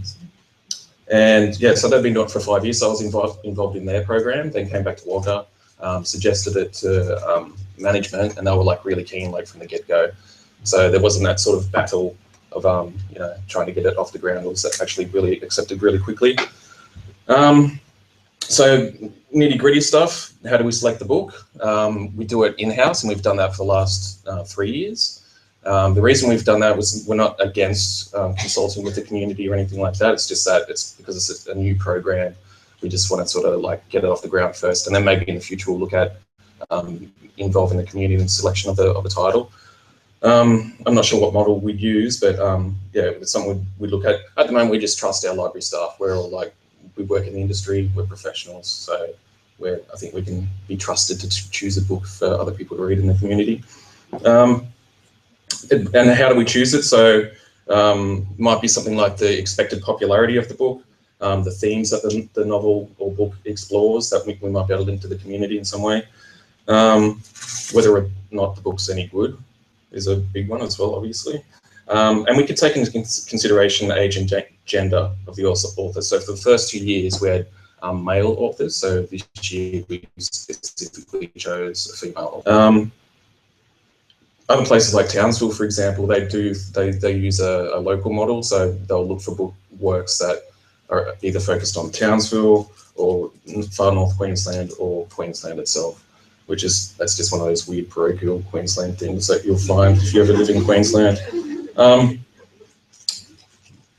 yeah, so they've been doing it for 5 years. So I was involved in their program. Then came back to Wagga, suggested it to management, and they were like really keen, like from the get-go. So there wasn't that sort of battle of you know, trying to get it off the ground. It was actually really accepted really quickly. So nitty-gritty stuff, how do we select the book? We do it in-house, and we've done that for the last 3 years. The reason we've done that was we're not against consulting with the community or anything like that. It's just that it's because it's a new program. We just want to sort of like get it off the ground first, and then maybe in the future we'll look at involving the community in the selection of the title. I'm not sure what model we'd use, but yeah, it's something we look at. At the moment, we just trust our library staff. We're all like, we work in the industry, we're professionals, so I think we can be trusted to choose a book for other people to read in the community. And how do we choose it? So might be something like the expected popularity of the book, the themes that the novel or book explores that we might be able to link to the community in some way. Whether or not the book's any good is a big one as well, obviously. And we could take into consideration the age and gender of the author. So for the first 2 years, we had male authors. So this year we specifically chose a female. Other places like Townsville, for example, they use a local model. So they'll look for works that are either focused on Townsville or far north Queensland or Queensland itself, that's just one of those weird parochial Queensland things that you'll find if you ever live in Queensland.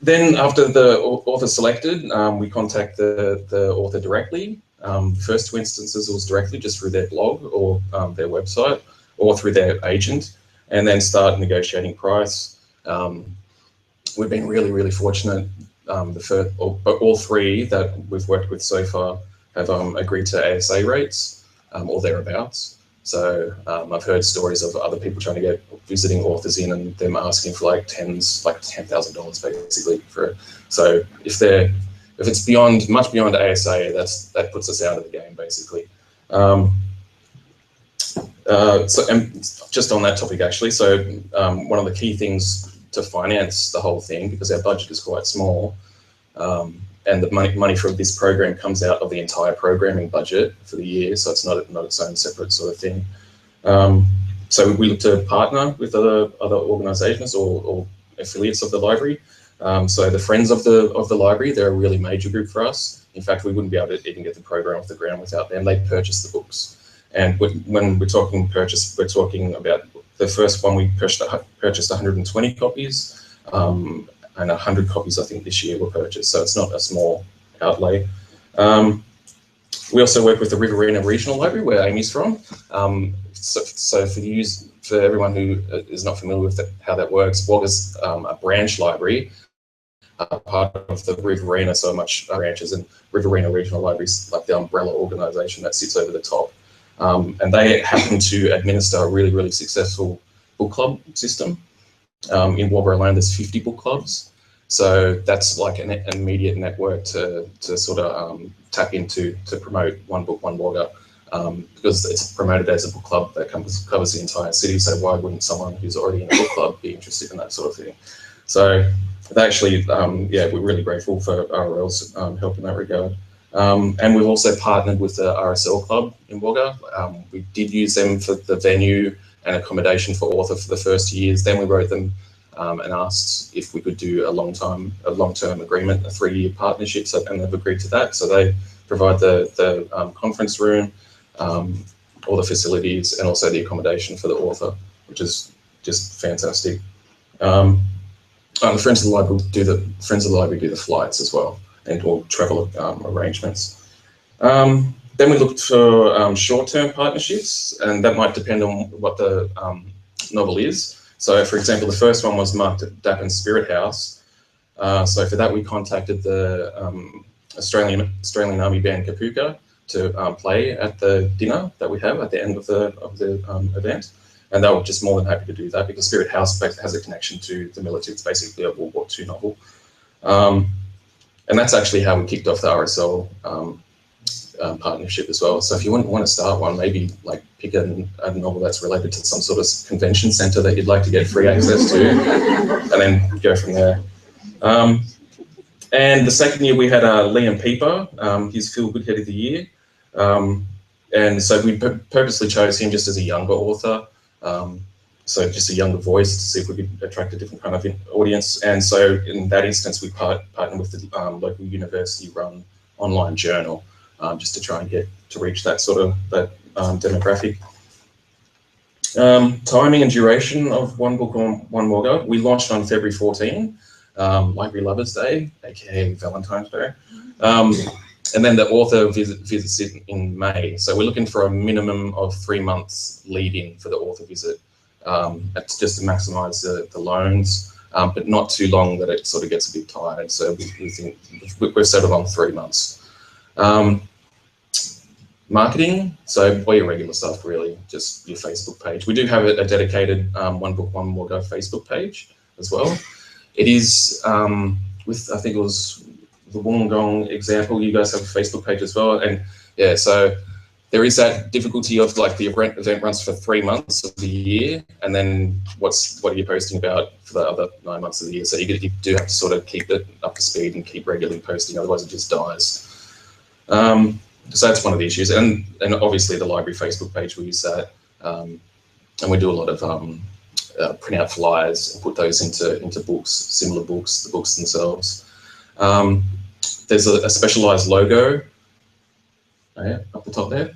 Then after the author's selected, we contact the author directly. The first 2 instances it was directly just through their blog or their website or through their agent, and then start negotiating price. We've been really, really fortunate. All 3 that we've worked with so far have agreed to ASA rates or thereabouts. So I've heard stories of other people trying to get visiting authors in and them asking for like $10,000 basically for. So if it's much beyond ASA, that puts us out of the game basically. And just on that topic actually, so one of the key things to finance the whole thing, because our budget is quite small, and the money from this program comes out of the entire programming budget for the year, so it's not its own separate sort of thing. So we look to partner with other organisations or affiliates of the library. So the Friends of the Library, they're a really major group for us. In fact, we wouldn't be able to even get the program off the ground without them. They purchase the books. And when we're talking purchase, we're talking about the first one we purchased 120 copies. And 100 copies, I think, this year were purchased. So it's not a small outlay. We also work with the Riverina Regional Library, where Amy's from. So for everyone who is not familiar with how that works, Wagga's a branch library, part of the Riverina, so much branches, and Riverina Regional Library is like the umbrella organisation that sits over the top. And they happen to administer a really, really successful book club system. In Wagga alone, there's 50 book clubs. So that's like an immediate network to sort of tap into to promote One Book, One Wagga, because it's promoted as a book club that covers the entire city. So why wouldn't someone who's already in a book club be interested in that sort of thing? So they actually, yeah, we're really grateful for RL's help in that regard. And we've also partnered with the RSL Club in Wagga. We did use them for the venue and accommodation for author for the first years. Then we wrote them and asked if we could do a long-term agreement, a 3-year partnership, and they've agreed to that. So they provide the conference room, all the facilities, and also the accommodation for the author, which is just fantastic. The Friends of the Library do the flights as well, and all travel arrangements. Then we looked for short-term partnerships, and that might depend on what the novel is. So, for example, the first one was Mark Dappin's Spirit House. So for that, we contacted the Australian Army Band Kapuka to play at the dinner that we have at the end of the event, and they were just more than happy to do that because Spirit House has a connection to the military. It's basically a World War II novel, and that's actually how we kicked off the RSL partnership as well. So if you want to start one, maybe like pick a novel that's related to some sort of convention center that you'd like to get free access to, and then go from there. And the second year we had Liam Pieper. He's Feel Good Head of the Year. And so we purposely chose him just as a younger author. So just a younger voice to see if we could attract a different kind of audience. And so in that instance, we partnered with the local university-run online journal just to try and get to reach that sort of demographic. Timing and duration of One Book on One More Go. We launched on February 14, Library Lovers Day, aka Valentine's Day. And then the author visits it in May. So we're looking for a minimum of 3 months lead-in for the author visit. That's just to maximise the loans, but not too long that it sort of gets a bit tired. So we think we're settled on 3 months. Marketing, so all your regular stuff really, just your Facebook page. We do have a dedicated One Book, One More Go Facebook page as well. It is with, I think it was the Wollongong example, you guys have a Facebook page as well. And yeah, so there is that difficulty of like the event runs for 3 months of the year, and then what are you posting about for the other 9 months of the year? So you do have to sort of keep it up to speed and keep regularly posting, otherwise it just dies. So that's one of the issues. And obviously the library Facebook page, we use that. And we do a lot of print out flyers and put those into books, similar books, the books themselves. There's a specialized logo up the top there.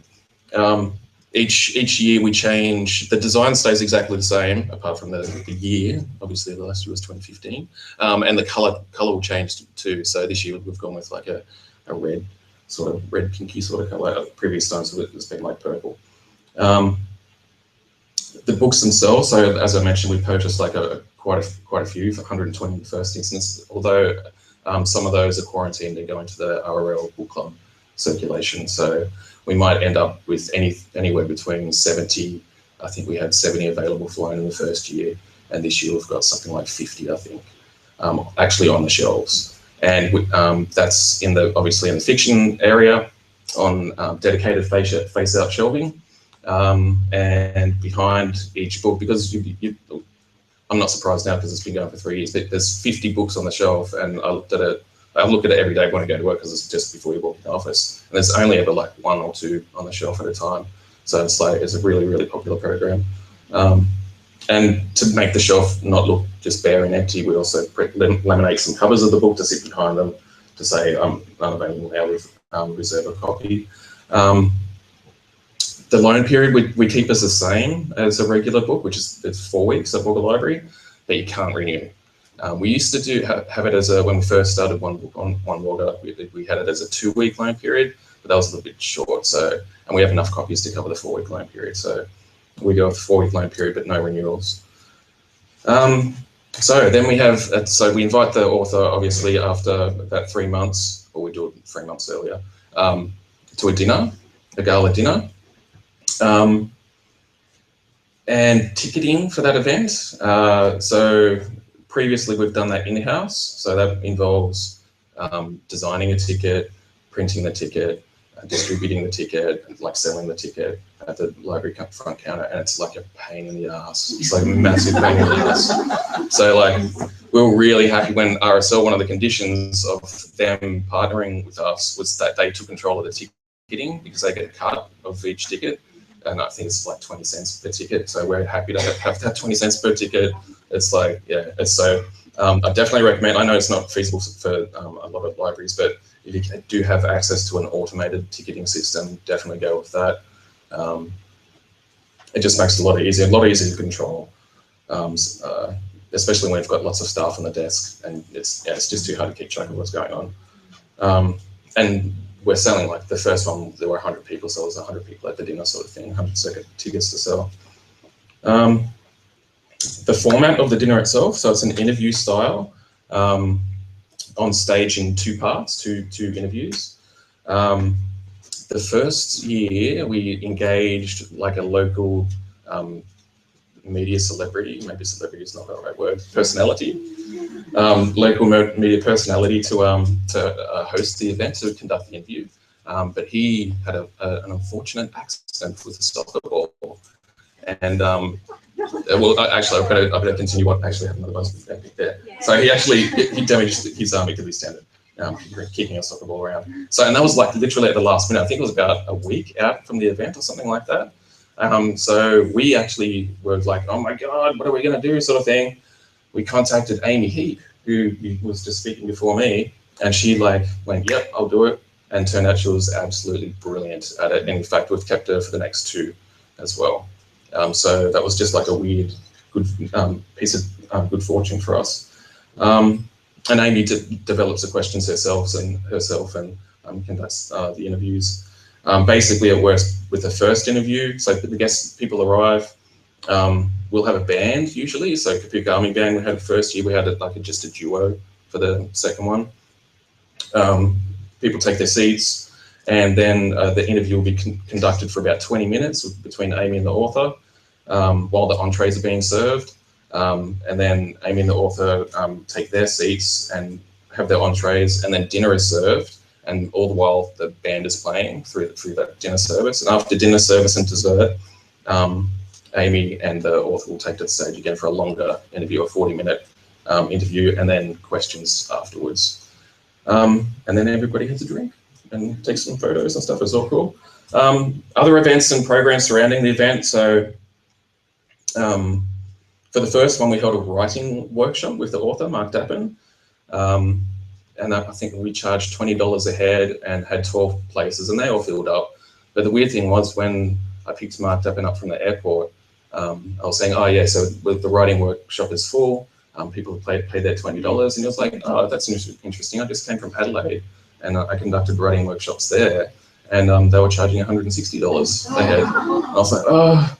Each year we change, the design stays exactly the same apart from the year. Obviously the last year was 2015. And the color will change too. So this year we've gone with like a red, sort of red pinky sort of color. Previous times it's been like purple. The books themselves, so as I mentioned, we purchased like quite a few, 120 in the first instance, although some of those are quarantined and go into the RRL book club circulation. So we might end up with anywhere between 70, I think we had 70 available for loan in the first year, and this year we've got something like 50, I think, actually on the shelves. And that's obviously in the fiction area on dedicated face-out shelving. And behind each book, because I'm not surprised now because it's been going for 3 years, but there's 50 books on the shelf, and I look at it every day when I go to work because it's just before you walk in the office. And there's only ever like 1 or 2 on the shelf at a time. So it's a really, really popular program. And to make the shelf not look just bare and empty, we also laminate some covers of the book to sit behind them to say unavailable now with reserve a copy. The loan period we keep as the same as a regular book, which is it's 4 weeks at Wagga Library, but you can't renew. We used to have it as when we first started One Book on One Wagga, we had it as a 2-week loan period, but that was a little bit short. So, and we have enough copies to cover the 4-week loan period. So we go with 4-week loan period, but no renewals. So then we have, so we invite the author, obviously, after that 3 months, or we do it 3 months earlier, to a dinner, a gala dinner. And ticketing for that event. So previously we've done that in-house. So that involves designing a ticket, printing the ticket, distributing the ticket, and like selling the ticket at the library front counter, and it's like a pain in the ass. It's like a massive pain in the ass. So like we were really happy when RSL, one of the conditions of them partnering with us was that they took control of the ticketing because they get a cut of each ticket. And I think it's like 20 cents per ticket. So we're happy to have that 20 cents per ticket. It's like, yeah, it's so, I definitely recommend, I know it's not feasible for a lot of libraries, but if you do have access to an automated ticketing system, definitely go with that. It just makes it a lot easier to control, especially when we've got lots of staff on the desk and it's just too hard to keep track of what's going on. And we're selling, like the first one, there were 100 people, so it was 100 people at the dinner sort of thing, 100 circuit tickets to sell. The format of the dinner itself, so it's an interview style, on stage in two parts, two interviews. The first year we engaged like a local media celebrity, maybe celebrity is not the right word, personality, local media personality to host the event, to conduct the interview. But he had an unfortunate accident with a soccer ball. And well, actually, I better continue what actually happened. Otherwise, there. So he damaged his arm Italy standard, kicking a soccer ball around. So, and that was like literally at the last minute. I think it was about a week out from the event or something like that. So we actually were like, oh my God, what are we going to do, sort of thing. We contacted Amy Heap, who was just speaking before me, and she like went, yep, I'll do it. And turned out she was absolutely brilliant at it. And in fact, we've kept her for the next two as well. So that was just like a weird, good piece of good fortune for us. And Amy develops the questions herself and conducts the interviews. Basically, it works with the first interview. So the guests, people arrive. We'll have a band usually. So Kapuk Army Band, we had the first year. We had just a duo for the second one. People take their seats, and then the interview will be conducted for about 20 minutes between Amy and the author, while the entrees are being served. And then Amy and the author take their seats and have their entrees, and then dinner is served, and all the while the band is playing through that dinner service. And after dinner service and dessert, Amy and the author will take to the stage again for a longer interview, a 40-minute interview, and then questions afterwards. And then everybody has a drink and take some photos and stuff. It's all cool. Other events and programs surrounding the event. So for the first one, we held a writing workshop with the author, Mark Dappen. And I think we charged $20 a head and had 12 places, and they all filled up. But the weird thing was, when I picked Mark Dappen up from the airport, I was saying, oh yeah, so the writing workshop is full. People pay their $20, and he was like, oh, that's interesting. I just came from Adelaide, and I conducted writing workshops there, and they were charging $160 a head. And I was like, oh.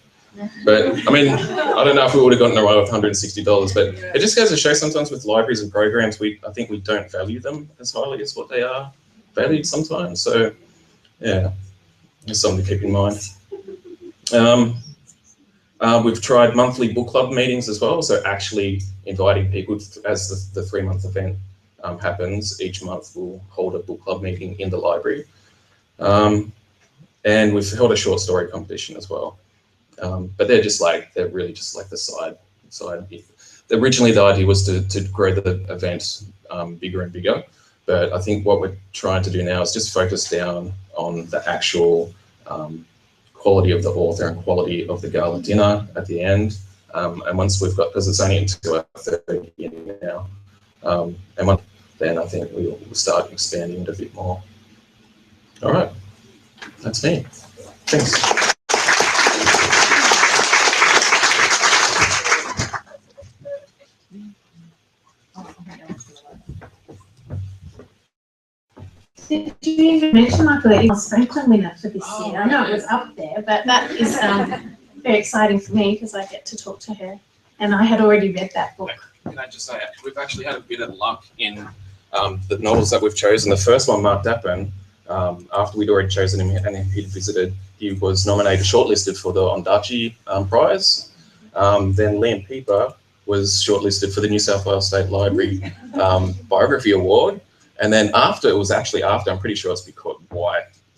But I mean, I don't know if we would have gotten away with $160, but it just goes to show sometimes with libraries and programs, I think we don't value them as highly as what they are valued sometimes. So yeah, just something to keep in mind. We've tried monthly book club meetings as well, so actually inviting people as the 3-month event happens. Each month we'll hold a book club meeting in the library. And we've held a short story competition as well. But they're really just like the side. Originally the idea was to grow the event bigger and bigger, but I think what we're trying to do now is just focus down on the actual quality of the author and quality of the gala dinner at the end. And once we've got, because it's only into our third year now, then I think we'll start expanding it a bit more. All right, that's me. Thanks. Did you even mention, Michael, that it was Franklin winner for this year? I know it was up there, but that is very exciting for me because I get to talk to her, and I had already read that book. Can I just say, we've actually had a bit of luck in the novels that we've chosen. The first one, Mark Dappen, after we'd already chosen him and he'd visited, he was nominated, shortlisted for the Ondaatje Prize. Then Liam Pieper was shortlisted for the New South Wales State Library Biography Award. And then I'm pretty sure it's because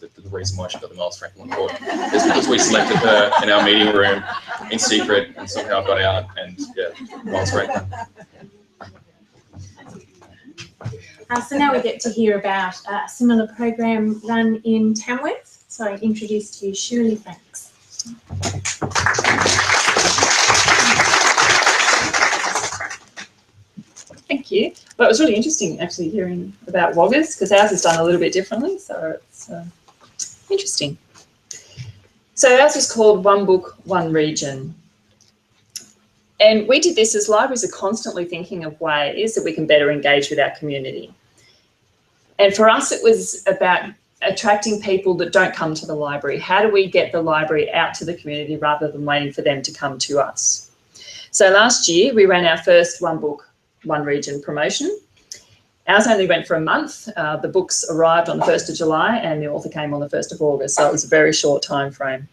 the reason why she got the Miles Franklin Award is because we selected her in our meeting room in secret and somehow got out, and yeah, Miles Franklin. So now we get to hear about a similar program run in Tamworth. So I introduce to you Shirley Franks. Thank you. Well, it was really interesting actually hearing about WOGAS, because ours is done a little bit differently, so it's interesting. So ours is called One Book, One Region. And we did this as libraries are constantly thinking of ways that we can better engage with our community. And for us, it was about attracting people that don't come to the library. How do we get the library out to the community rather than waiting for them to come to us? So last year we ran our first One Book, One Region promotion. Ours only went for a month. The books arrived on the 1st of July and the author came on the 1st of August, so it was a very short time frame.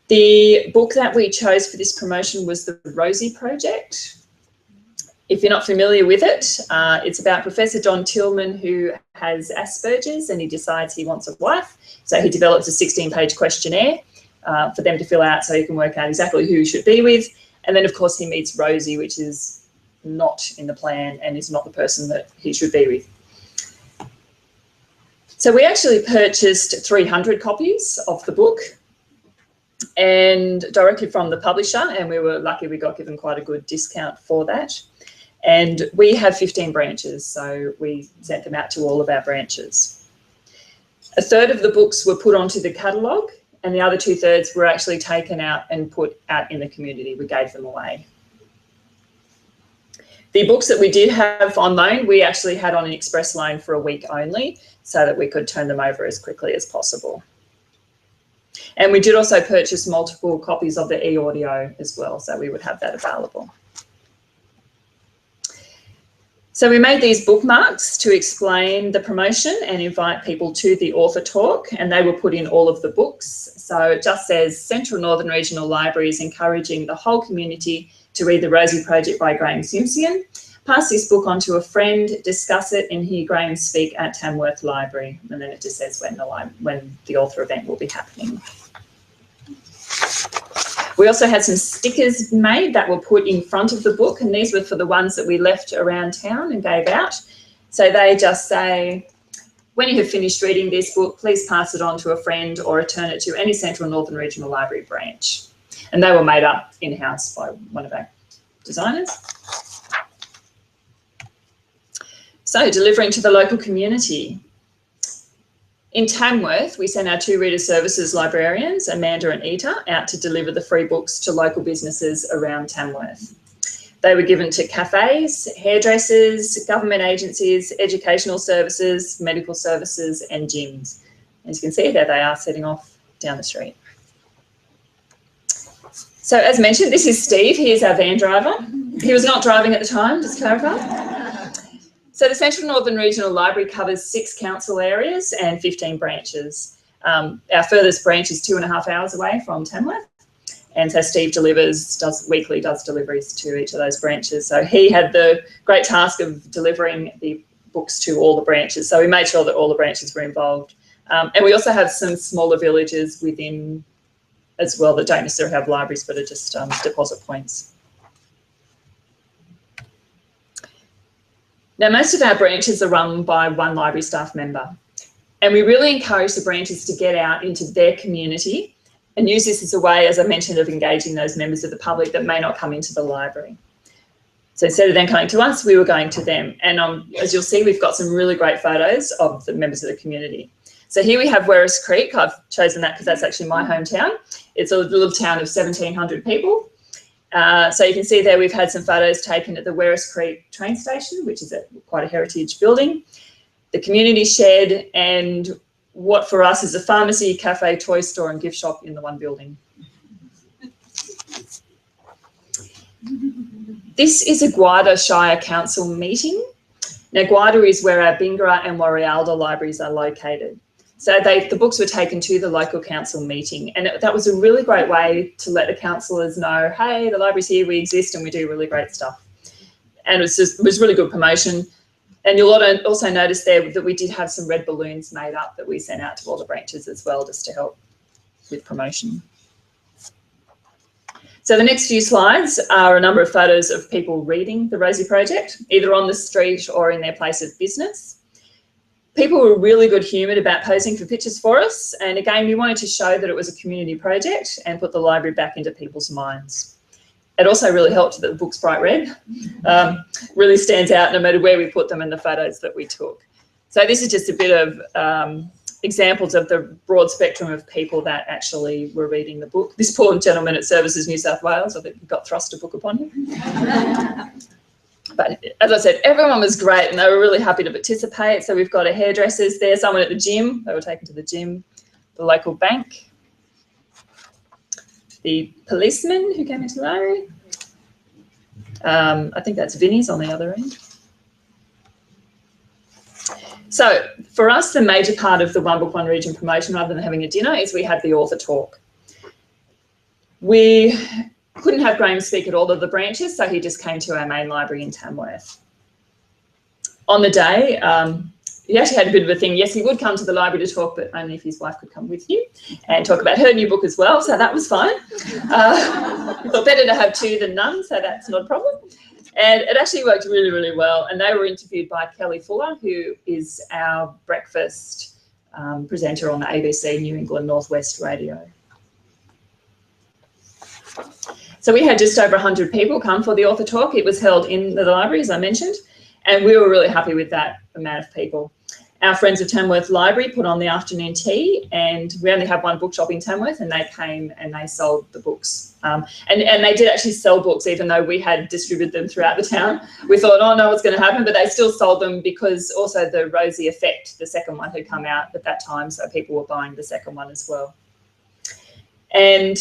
The book that we chose for this promotion was The Rosie Project. If you're not familiar with it, it's about Professor John Tillman, who has Asperger's and he decides he wants a wife. So he develops a 16-page questionnaire for them to fill out so he can work out exactly who he should be with. And then, of course, he meets Rosie, which is not in the plan and is not the person that he should be with. So we actually purchased 300 copies of the book and directly from the publisher, and we were lucky we got given quite a good discount for that. And we have 15 branches, so we sent them out to all of our branches. A third of the books were put onto the catalogue and the other 2/3 were actually taken out and put out in the community. We gave them away. The books that we did have on loan, we actually had on an express loan for a week only so that we could turn them over as quickly as possible. And we did also purchase multiple copies of the e-audio as well, so we would have that available. So we made these bookmarks to explain the promotion and invite people to the author talk, and they were put in all of the books. So it just says Central Northern Regional Library is encouraging the whole community to read The Rosie Project by Graham Simpson. Pass this book on to a friend, discuss it and hear Graham speak at Tamworth Library. And then it just says when the author event will be happening. We also had some stickers made that were put in front of the book, and these were for the ones that we left around town and gave out. So they just say, when you have finished reading this book, please pass it on to a friend or return it to any Central Northern Regional Library branch. And they were made up in-house by one of our designers. So delivering to the local community. In Tamworth, we sent our 2 reader services librarians, Amanda and Ita, out to deliver the free books to local businesses around Tamworth. They were given to cafes, hairdressers, government agencies, educational services, medical services and gyms. As you can see, there they are setting off down the street. So as mentioned, this is Steve. He is our van driver. He was not driving at the time, just to clarify. So the Central Northern Regional Library covers 6 council areas and 15 branches. Our furthest branch is 2.5 hours away from Tamworth. And so Steve does deliveries to each of those branches. So he had the great task of delivering the books to all the branches. So we made sure that all the branches were involved. And we also have some smaller villages within as well that don't necessarily have libraries but are just deposit points. Now, most of our branches are run by one library staff member, and we really encourage the branches to get out into their community and use this as a way, as I mentioned, of engaging those members of the public that may not come into the library. So instead of them coming to us, we were going to them. And as you'll see, we've got some really great photos of the members of the community. So here we have Werris Creek. I've chosen that because that's actually my hometown. It's a little town of 1,700 people. So you can see there we've had some photos taken at the Werris Creek train station, which is quite a heritage building, the community shed, and what for us is a pharmacy, cafe, toy store and gift shop in the one building. This is a Guarda Shire Council meeting. Now Guarda is where our Bingara and Warialda libraries are located. So the books were taken to the local council meeting, and that was a really great way to let the councillors know, hey, the library's here, we exist and we do really great stuff. And it was really good promotion. And you'll also notice there that we did have some red balloons made up that we sent out to all the branches as well, just to help with promotion. So the next few slides are a number of photos of people reading the Rosie Project, either on the street or in their place of business. People were really good humoured about posing for pictures for us. And again, we wanted to show that it was a community project and put the library back into people's minds. It also really helped that the book's bright red. Really stands out no matter where we put them in the photos that we took. So this is just a bit of examples of the broad spectrum of people that actually were reading the book. This poor gentleman at Services New South Wales, I think got thrust a book upon him. But as I said, everyone was great and they were really happy to participate. So we've got a hairdressers there, someone at the gym, they were taken to the gym, the local bank, the policeman who came into the library. I think that's Vinnie's on the other end. So for us, the major part of the One Book, One Region promotion, rather than having a dinner, is we had the author talk. We couldn't have Graham speak at all of the branches, so he just came to our main library in Tamworth. On the day, he actually had a bit of a thing. Yes, he would come to the library to talk, but only if his wife could come with him and talk about her new book as well, so that was fine. We thought better to have two than none, so that's not a problem. And it actually worked really, really well. And they were interviewed by Kelly Fuller, who is our breakfast presenter on the ABC New England Northwest Radio. So we had just over 100 people come for the author talk. It was held in the library, as I mentioned, and we were really happy with that amount of people. Our friends of Tamworth Library put on the afternoon tea, and we only have one bookshop in Tamworth, and they came and they sold the books. And they did actually sell books, even though we had distributed them throughout the town. We thought, oh no, what's going to happen? But they still sold them because also the Rosie Effect, the second one, had come out at that time, so people were buying the second one as well. And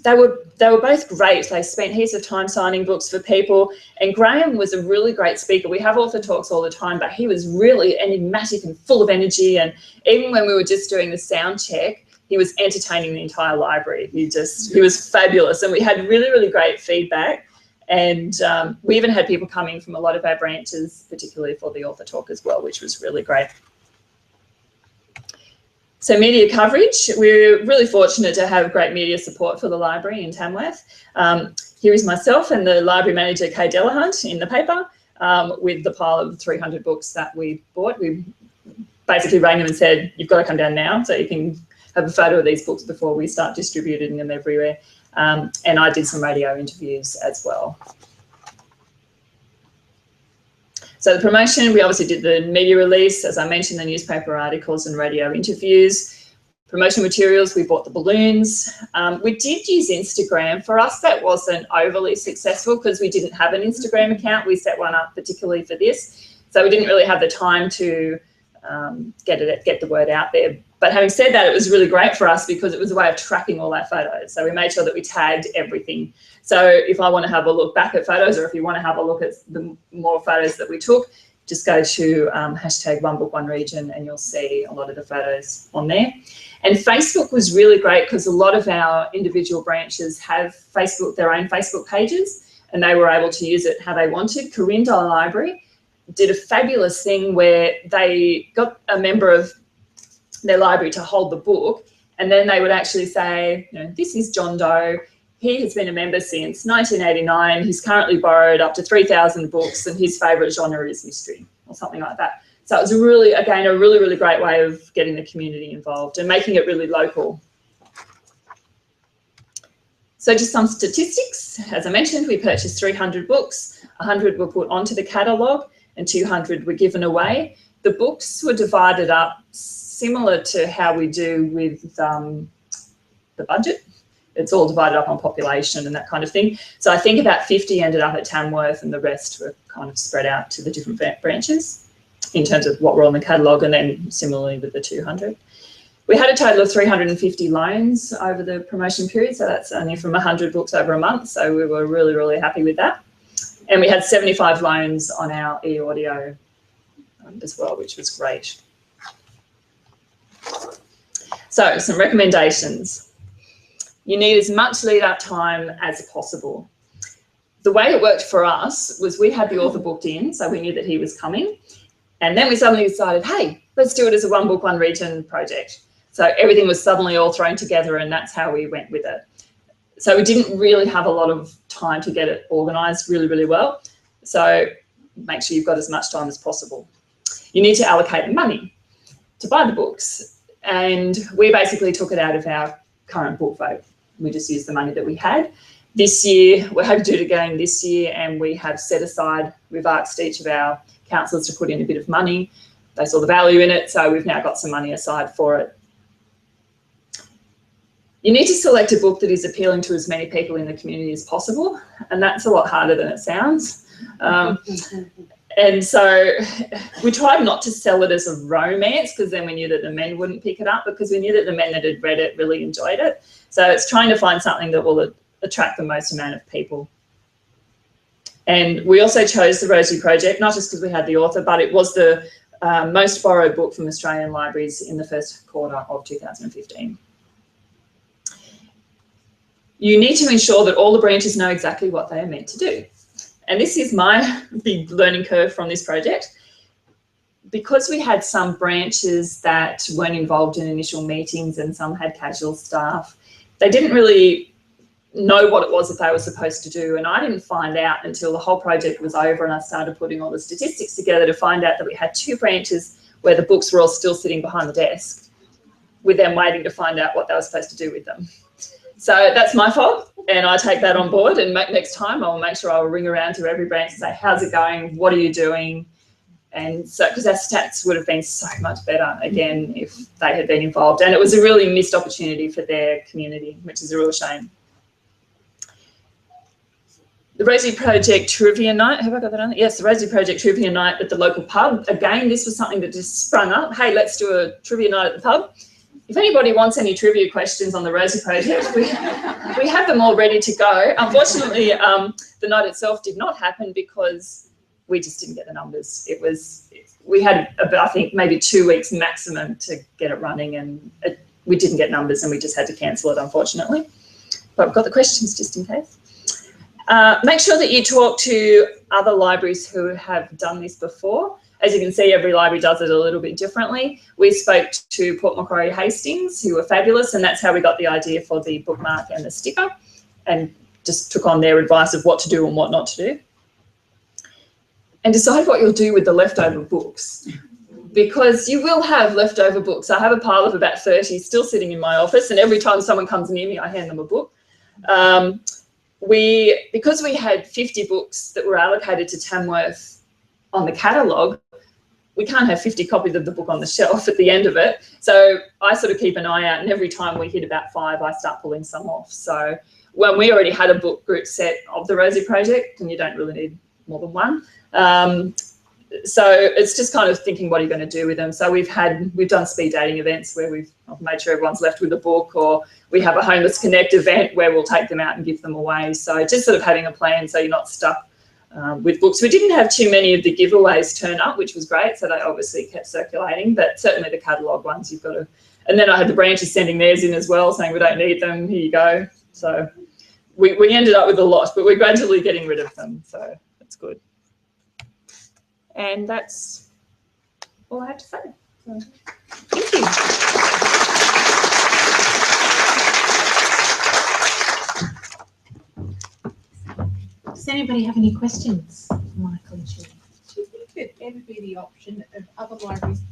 they were both great. They spent heaps of time signing books for people. And Graham was a really great speaker. We have author talks all the time, but he was really enigmatic and full of energy. And even when we were just doing the sound check, he was entertaining the entire library. He was fabulous. And we had really, really great feedback. And we even had people coming from a lot of our branches, particularly for the author talk as well, which was really great. So media coverage, we're really fortunate to have great media support for the library in Tamworth. Here is myself and the library manager, Kay Delahunt, in the paper with the pile of 300 books that we bought. We basically rang them and said, you've got to come down now so you can have a photo of these books before we start distributing them everywhere. And I did some radio interviews as well. So the promotion, we obviously did the media release, as I mentioned, the newspaper articles and radio interviews. Promotion materials, we bought the balloons. We did use Instagram. For us, that wasn't overly successful because we didn't have an Instagram account. We set one up particularly for this. So we didn't really have the time to get the word out there. But having said that, it was really great for us because it was a way of tracking all our photos. So we made sure that we tagged everything. So if I want to have a look back at photos, or if you want to have a look at the more photos that we took, just go to hashtag One Book, One Region, and you'll see a lot of the photos on there. And Facebook was really great because a lot of our individual branches have their own Facebook pages, and they were able to use it how they wanted. Corinda Library did a fabulous thing where they got a member of their library to hold the book, and then they would actually say, you know, this is John Doe. He has been a member since 1989. He's currently borrowed up to 3,000 books, and his favourite genre is mystery or something like that. So it was a really, again, a really, really great way of getting the community involved and making it really local. So just some statistics. As I mentioned, we purchased 300 books. 100 were put onto the catalogue and 200 were given away. The books were divided up similar to how we do with the budget. It's all divided up on population and that kind of thing. So I think about 50 ended up at Tamworth and the rest were kind of spread out to the different branches in terms of what were on the catalogue, and then similarly with the 200. We had a total of 350 loans over the promotion period, so that's only from 100 books over a month, so we were really, really happy with that. And we had 75 loans on our e-audio as well, which was great. So some recommendations. You need as much lead-up time as possible. The way it worked for us was we had the author booked in, so we knew that he was coming. And then we suddenly decided, hey, let's do it as a One Book, One Region project. So everything was suddenly all thrown together, and that's how we went with it. So we didn't really have a lot of time to get it organised really, really well. So make sure you've got as much time as possible. You need to allocate the money to buy the books. And we basically took it out of our current book vote. We just used the money that we had. This year, we're hoping to do it again this year, and we have set aside, we've asked each of our councillors to put in a bit of money. They saw the value in it, so we've now got some money aside for it. You need to select a book that is appealing to as many people in the community as possible, and that's a lot harder than it sounds. And so we tried not to sell it as a romance, because then we knew that the men wouldn't pick it up, because we knew that the men that had read it really enjoyed it. So it's trying to find something that will attract the most amount of people. And we also chose the Rosie Project, not just because we had the author, but it was the most borrowed book from Australian libraries in the first quarter of 2015. You need to ensure that all the branches know exactly what they are meant to do. And this is my big learning curve from this project. Because we had some branches that weren't involved in initial meetings and some had casual staff, they didn't really know what it was that they were supposed to do. And I didn't find out until the whole project was over and I started putting all the statistics together to find out that we had 2 branches where the books were all still sitting behind the desk, with them waiting to find out what they were supposed to do with them. So that's my fault, and I take that on board, and next time I'll make sure I'll ring around to every branch and say, how's it going? What are you doing? And so, because our stats would have been so much better, again, if they had been involved. And it was a really missed opportunity for their community, which is a real shame. The Rosie Project Trivia Night, have I got that on? Yes, the Rosie Project Trivia Night at the local pub. Again, this was something that just sprung up. Hey, let's do a trivia night at the pub. If anybody wants any trivia questions on the Rosie Project, we have them all ready to go. Unfortunately, the night itself did not happen because we just didn't get the numbers. We had about, I think, maybe 2 weeks maximum to get it running, and we didn't get numbers, and we just had to cancel it, unfortunately. But we've got the questions just in case. Make sure that you talk to other libraries who have done this before. As you can see, every library does it a little bit differently. We spoke to Port Macquarie Hastings, who were fabulous, and that's how we got the idea for the bookmark and the sticker, and just took on their advice of what to do and what not to do. And decide what you'll do with the leftover books, because you will have leftover books. I have a pile of about 30 still sitting in my office, and every time someone comes near me, I hand them a book. Because we had 50 books that were allocated to Tamworth on the catalogue, we can't have 50 copies of the book on the shelf at the end of it. So I sort of keep an eye out, and every time we hit about 5, I start pulling some off. So when we already had a book group set of the Rosie Project, and you don't really need more than one. So it's just kind of thinking, what are you going to do with them? So we've done speed dating events where we've made sure everyone's left with a book, or we have a Homeless Connect event where we'll take them out and give them away. So just sort of having a plan so you're not stuck with books. We didn't have too many of the giveaways turn up, which was great. So they obviously kept circulating, but certainly the catalogue ones you've got to. And then I had the branches sending theirs in as well, saying we don't need them, here you go. So we ended up with a lot, but we're gradually getting rid of them. So that's good. And that's all I have to say. So, thank you. Does anybody have any questions for Michael and Julie? Do you think there'd ever be the option of other libraries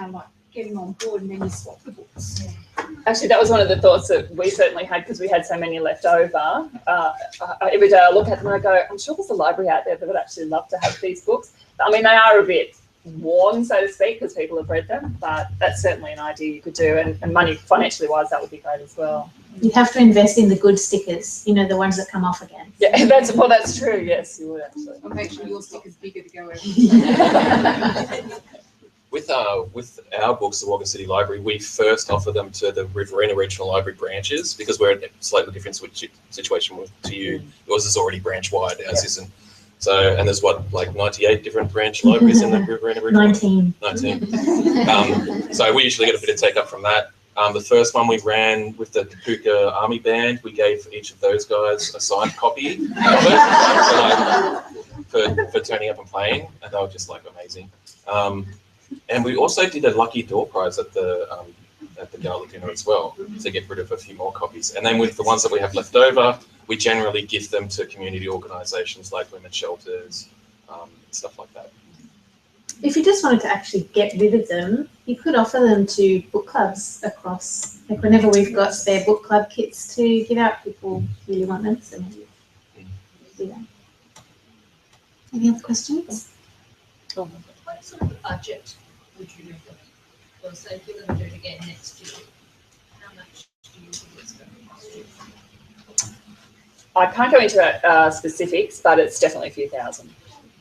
like getting on board and then you swap the books? Actually, that was one of the thoughts that we certainly had, because we had so many left over. Every day I look at them and I go, I'm sure there's a library out there that would actually love to have these books. I mean, they are a bit worn, so to speak, because people have read them, but that's certainly an idea you could do, and money, financially wise, that would be great as well. You'd have to invest in the good stickers, you know, the ones that come off again. Yeah, that's true. Yes, you would actually. I'll make sure your sticker's bigger to go over. With our books, the Wagga City Library, we first offer them to the Riverina Regional Library branches, because we're in a slightly different situation to you. Yours is already branch wide, ours isn't. So, and there's like 98 different branch libraries in the Riverina Regional? 19. So we usually get a bit of take up from that. The first one we ran with the Kapuka Army Band, we gave each of those guys a signed copy of it for turning up and playing, and they were just like amazing. And we also did a lucky door prize at the gala dinner as well, to get rid of a few more copies. And then with the ones that we have left over, we generally give them to community organisations like women's shelters, stuff like that. If you just wanted to actually get rid of them, you could offer them to book clubs across. Like whenever we've got spare book club kits to give out, people really want them, so maybe do that. Any other questions? What sort of budget would you recommend? Well, say if you're going to do it again next year, how much do you think it's going to cost you? I can't go into specifics, but it's definitely a few thousand.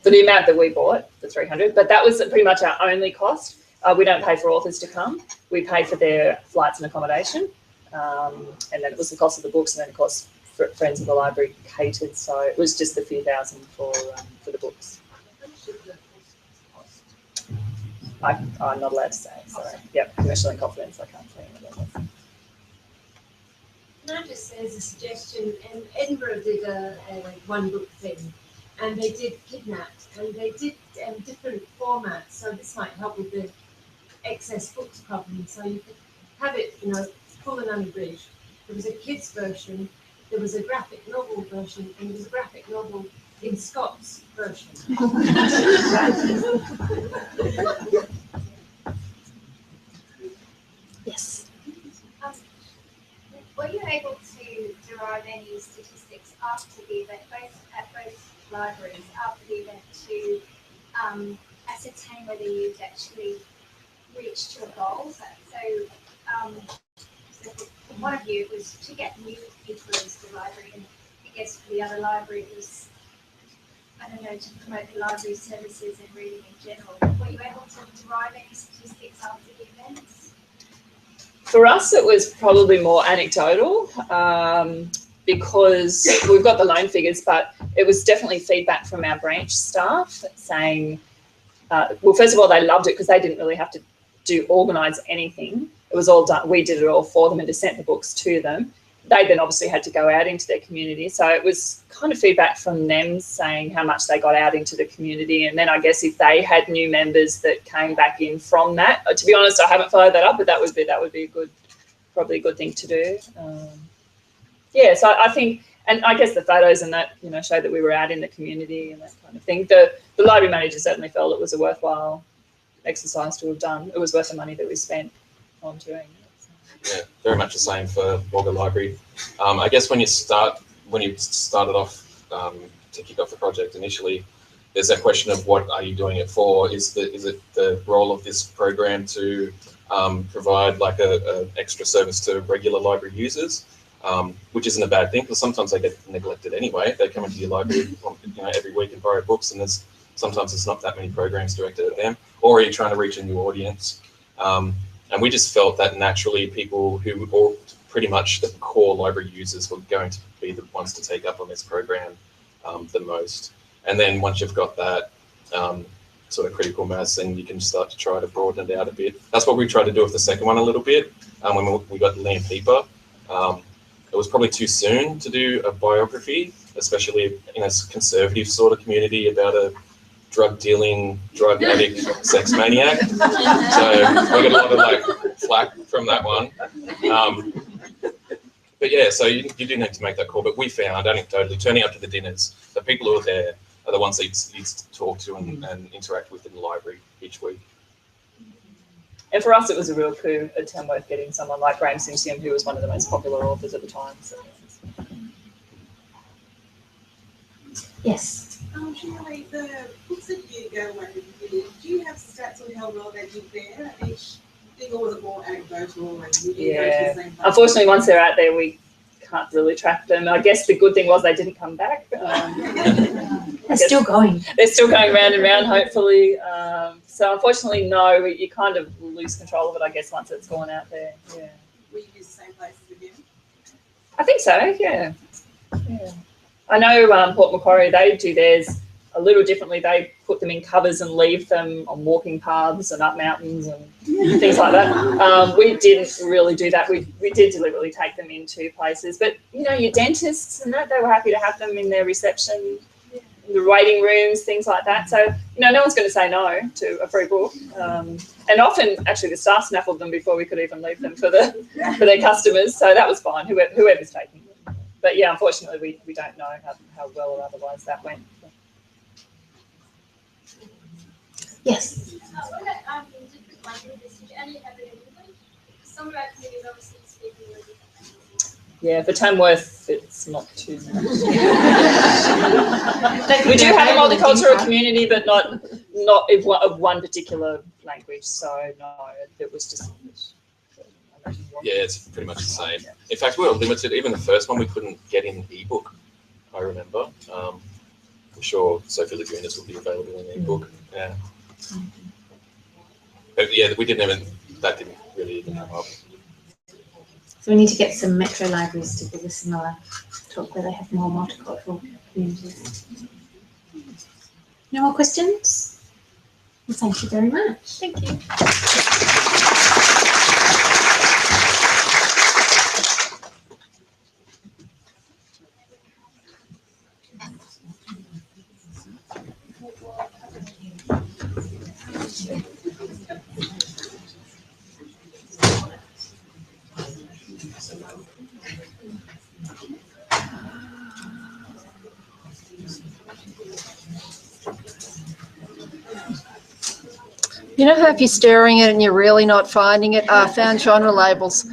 for the amount that we bought, the 300, but that was pretty much our only cost. We don't pay for authors to come. We pay for their flights and accommodation. And then it was the cost of the books, and then of course Friends of the Library catered. So it was just the few thousand for the books. I'm not allowed to say, sorry. Yep, commercial in confidence, I can't say anything. Can I just say as a suggestion, Edinburgh did a one book thing, and they did Kidnapped, and they did different formats, so this might help with the excess books problem. So you could have it, full and unabridged. There was a kids version, there was a graphic novel version, and there was a graphic novel in Scott's version. Yes. Were you able to derive any statistics after the event, at both libraries, after the event, to ascertain whether you'd actually reached your goals? So for one of you, it was to get new people into the library, and I guess for the other library, it was, I don't know, to promote the library services and reading in general. Were you able to derive any statistics after the events? For us, it was probably more anecdotal because we've got the loan figures, but it was definitely feedback from our branch staff saying, well, first of all, they loved it because they didn't really have to organise anything. It was all done. We did it all for them and just sent the books to them. They then obviously had to go out into their community. So it was kind of feedback from them saying how much they got out into the community. And then I guess if they had new members that came back in from that, to be honest, I haven't followed that up, but that would be probably a good thing to do. Yeah, so I think, and I guess the photos and that, showed that we were out in the community and that kind of thing. The library manager certainly felt it was a worthwhile exercise to have done. It was worth the money that we spent on doing it. Yeah, very much the same for Wagga Library. I guess when you started off to kick off the project initially, there's that question of what are you doing it for? Is it the role of this program to provide like a extra service to regular library users, which isn't a bad thing because sometimes they get neglected anyway. They come into your library every week and borrow books, and sometimes there's not that many programs directed at them. Or are you trying to reach a new audience? And we just felt that naturally people who were pretty much the core library users were going to be the ones to take up on this program the most. And then once you've got that sort of critical mass, then you can start to try to broaden it out a bit. That's what we tried to do with the second one a little bit. When we got Liam Pieper, it was probably too soon to do a biography, especially in a conservative sort of community about a drug-dealing, drug addict, sex maniac. So we got a lot of flack from that one. But yeah, so you do need to make that call. But we found anecdotally, turning up to the dinners, the people who are there are the ones that you talk to and interact with in the library each week. And for us, it was a real coup at Tamworth getting someone like Graham Simpson, who was one of the most popular authors at the time. So. Yes. Julie, the books that you go away with, do you have stats on how well they did there at each thing, or was it more anecdotal and you didn't go to the same place? Unfortunately, once they're out there, we can't really track them. I guess the good thing was they didn't come back. They're still going. They're still going round and round, hopefully. So unfortunately, no, you kind of lose control of it, I guess, once it's gone out there. Yeah. Will you use the same places again? I think so, yeah. I know Port Macquarie, they do theirs a little differently. They put them in covers and leave them on walking paths and up mountains and things like that. We didn't really do that. We did deliberately take them into places. But, your dentists and that, they were happy to have them in their reception, the waiting rooms, things like that. So, no one's going to say no to a free book. And often, actually, the staff snaffled them before we could even leave them for their customers. So that was fine, whoever's taking them. But yeah, unfortunately, we don't know how well or otherwise that went. Yes. What about different languages? Did you only have it in English? Some of our communities obviously speak English. Yeah, for Tamworth, it's not too much. We do have a multicultural community, but not of one particular language. So no, it was just English. Yeah, it's pretty much the same. In fact, we were limited. Even the first one, we couldn't get in ebook, I remember. sure Sophie Lagunas will be available in the book. Yeah. But yeah, that didn't really even come up. So we need to get some metro libraries to do a similar talk where they have more multicultural communities. No more questions? Well, thank you very much. Thank you. You know how if you're staring at it and you're really not finding it? I found genre labels.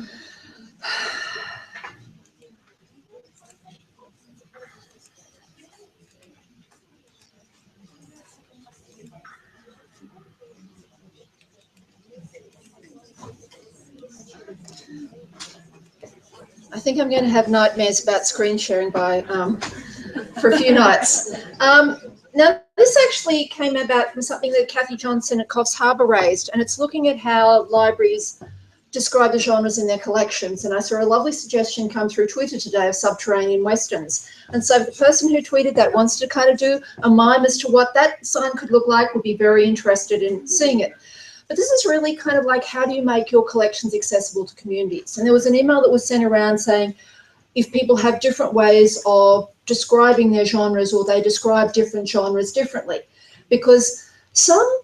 I think I'm going to have nightmares about screen sharing by for a few nights. Now, this actually came about from something that Kathy Johnson at Coffs Harbour raised, and it's looking at how libraries describe the genres in their collections. And I saw a lovely suggestion come through Twitter today of subterranean westerns. And so the person who tweeted that wants to kind of do a mime as to what that sign could look like, would be very interested in seeing it. But this is really kind of like, how do you make your collections accessible to communities? And there was an email that was sent around saying, if people have different ways of describing their genres, or they describe different genres differently, because some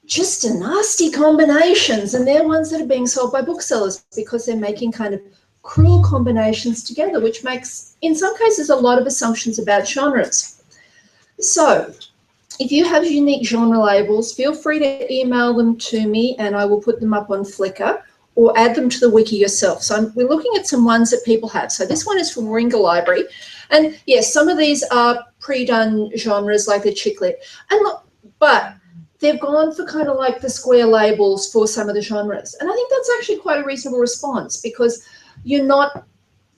just are nasty combinations, and they're ones that are being sold by booksellers because they're making kind of cruel combinations together, which makes, in some cases, a lot of assumptions about genres. So if you have unique genre labels, feel free to email them to me and I will put them up on Flickr, or add them to the wiki yourself. So we're looking at some ones that people have. So this one is from Warringah Library. And yes, some of these are pre-done genres like the chick lit. And look, but they've gone for kind of like the square labels for some of the genres. And I think that's actually quite a reasonable response, because you're not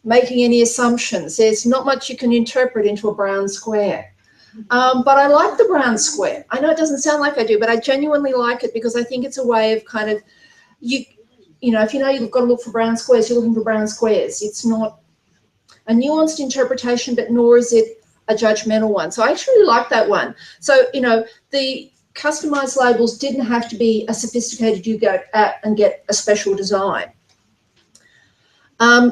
making any assumptions. There's not much you can interpret into a brown square. But I like the brown square. I know it doesn't sound like I do, but I genuinely like it, because I think it's a way of kind of, you know, if you know you've got to look for brown squares, you're looking for brown squares. It's not a nuanced interpretation, but nor is it a judgmental one. So I actually like that one. So, you know, the customized labels didn't have to be a sophisticated, you go out and get a special design.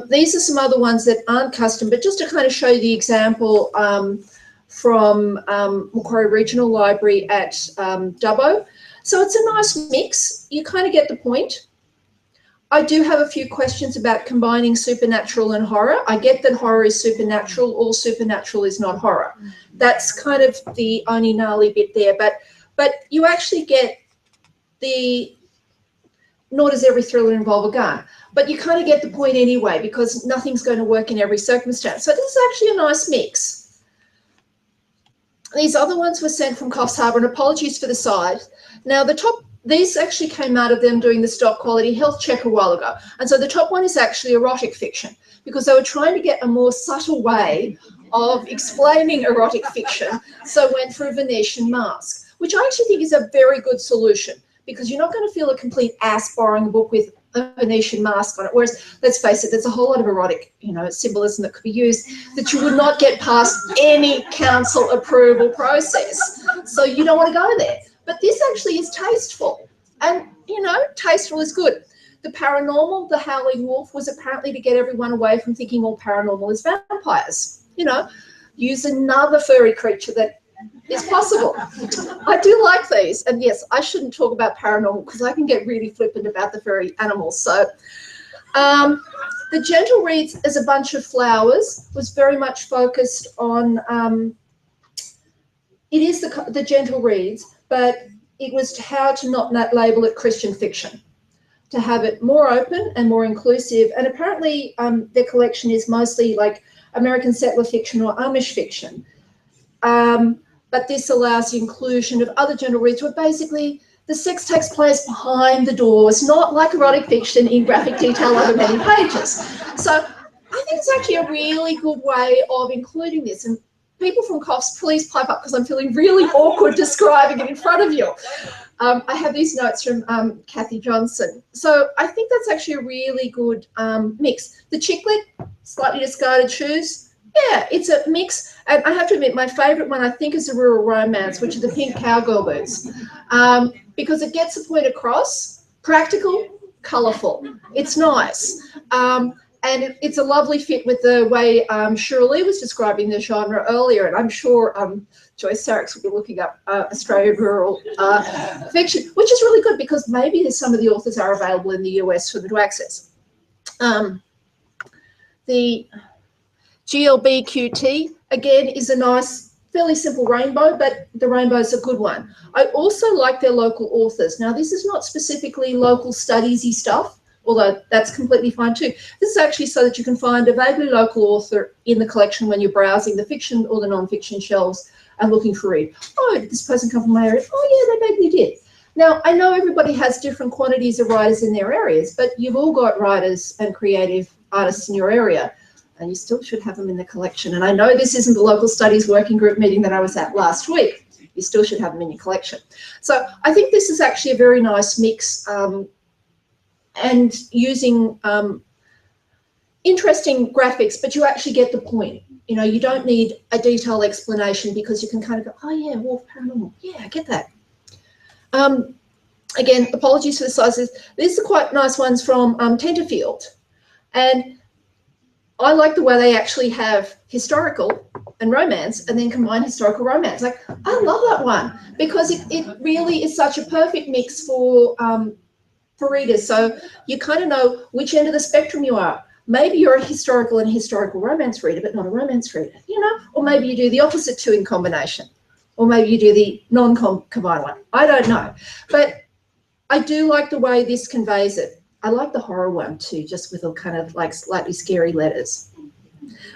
These are some other ones that aren't custom, but just to kind of show you the example from Macquarie Regional Library at Dubbo. So it's a nice mix. You kind of get the point. I do have a few questions about combining supernatural and horror. I get that horror is supernatural. All supernatural is not horror. That's kind of the only gnarly bit there. But you actually get the, nor does every thriller involve a gun, but you kind of get the point anyway, because nothing's going to work in every circumstance. So this is actually a nice mix. These other ones were sent from Coffs Harbour, and apologies for the size. Now the top, these actually came out of them doing the stock quality health check a while ago. And so the top one is actually erotic fiction, because they were trying to get a more subtle way of explaining erotic fiction. So went for a Venetian mask, which I actually think is a very good solution, because you're not going to feel a complete ass borrowing a book with a Venetian mask on it. Whereas, let's face it, there's a whole lot of erotic, you know, symbolism that could be used that you would not get past any council approval process. So you don't want to go there. But this actually is tasteful, and, you know, tasteful is good. The paranormal, the Howling Wolf, was apparently to get everyone away from thinking all paranormal is vampires. You know, use another furry creature that is possible. I do like these, and yes, I shouldn't talk about paranormal because I can get really flippant about the furry animals. So the Gentle Reeds as a bunch of flowers was very much focused on, it is the Gentle Reeds, but it was how to not label it Christian fiction, to have it more open and more inclusive. And apparently their collection is mostly like American settler fiction or Amish fiction. But this allows the inclusion of other Gentle Reads where basically the sex takes place behind the doors, not like erotic fiction in graphic detail over many pages. So I think it's actually a really good way of including this. And people from COFS, please pipe up because I'm feeling really awkward describing it in front of you. I have these notes from Kathy Johnson. So I think that's actually a really good mix. The Chicklet, slightly discarded shoes. Yeah, it's a mix. And I have to admit, my favourite one I think is the Rural Romance, which is the pink cowgirl boots, because it gets the point across, practical, colourful. It's nice. And it's a lovely fit with the way Shirley was describing the genre earlier. And I'm sure Joyce Sarix will be looking up Australian rural fiction, which is really good because maybe some of the authors are available in the US for them to access. The GLBQT, again, is a nice, fairly simple rainbow, but the rainbow is a good one. I also like their local authors. Now, this is not specifically local studies-y stuff, although that's completely fine too. This is actually so that you can find a vaguely local author in the collection when you're browsing the fiction or the non-fiction shelves and looking for read. Oh, did this person come from my area? Oh, yeah, they vaguely did. Now, I know everybody has different quantities of writers in their areas, but you've all got writers and creative artists in your area, and you still should have them in the collection. And I know this isn't the local studies working group meeting that I was at last week. You still should have them in your collection. So I think this is actually a very nice mix, and using interesting graphics, but you actually get the point. You know, you don't need a detailed explanation because you can kind of go, oh yeah, Wolf Paranormal, yeah, I get that. Again, apologies for the sizes. These are quite nice ones from Tenterfield. And I like the way they actually have historical and romance and then combine historical romance. Like, I love that one because it really is such a perfect mix for readers. So you kind of know which end of the spectrum you are. Maybe you're a historical and historical romance reader, but not a romance reader, you know? Or maybe you do the opposite two in combination. Or maybe you do the non-combined one. I don't know. But I do like the way this conveys it. I like the horror one too, just with a kind of like slightly scary letters.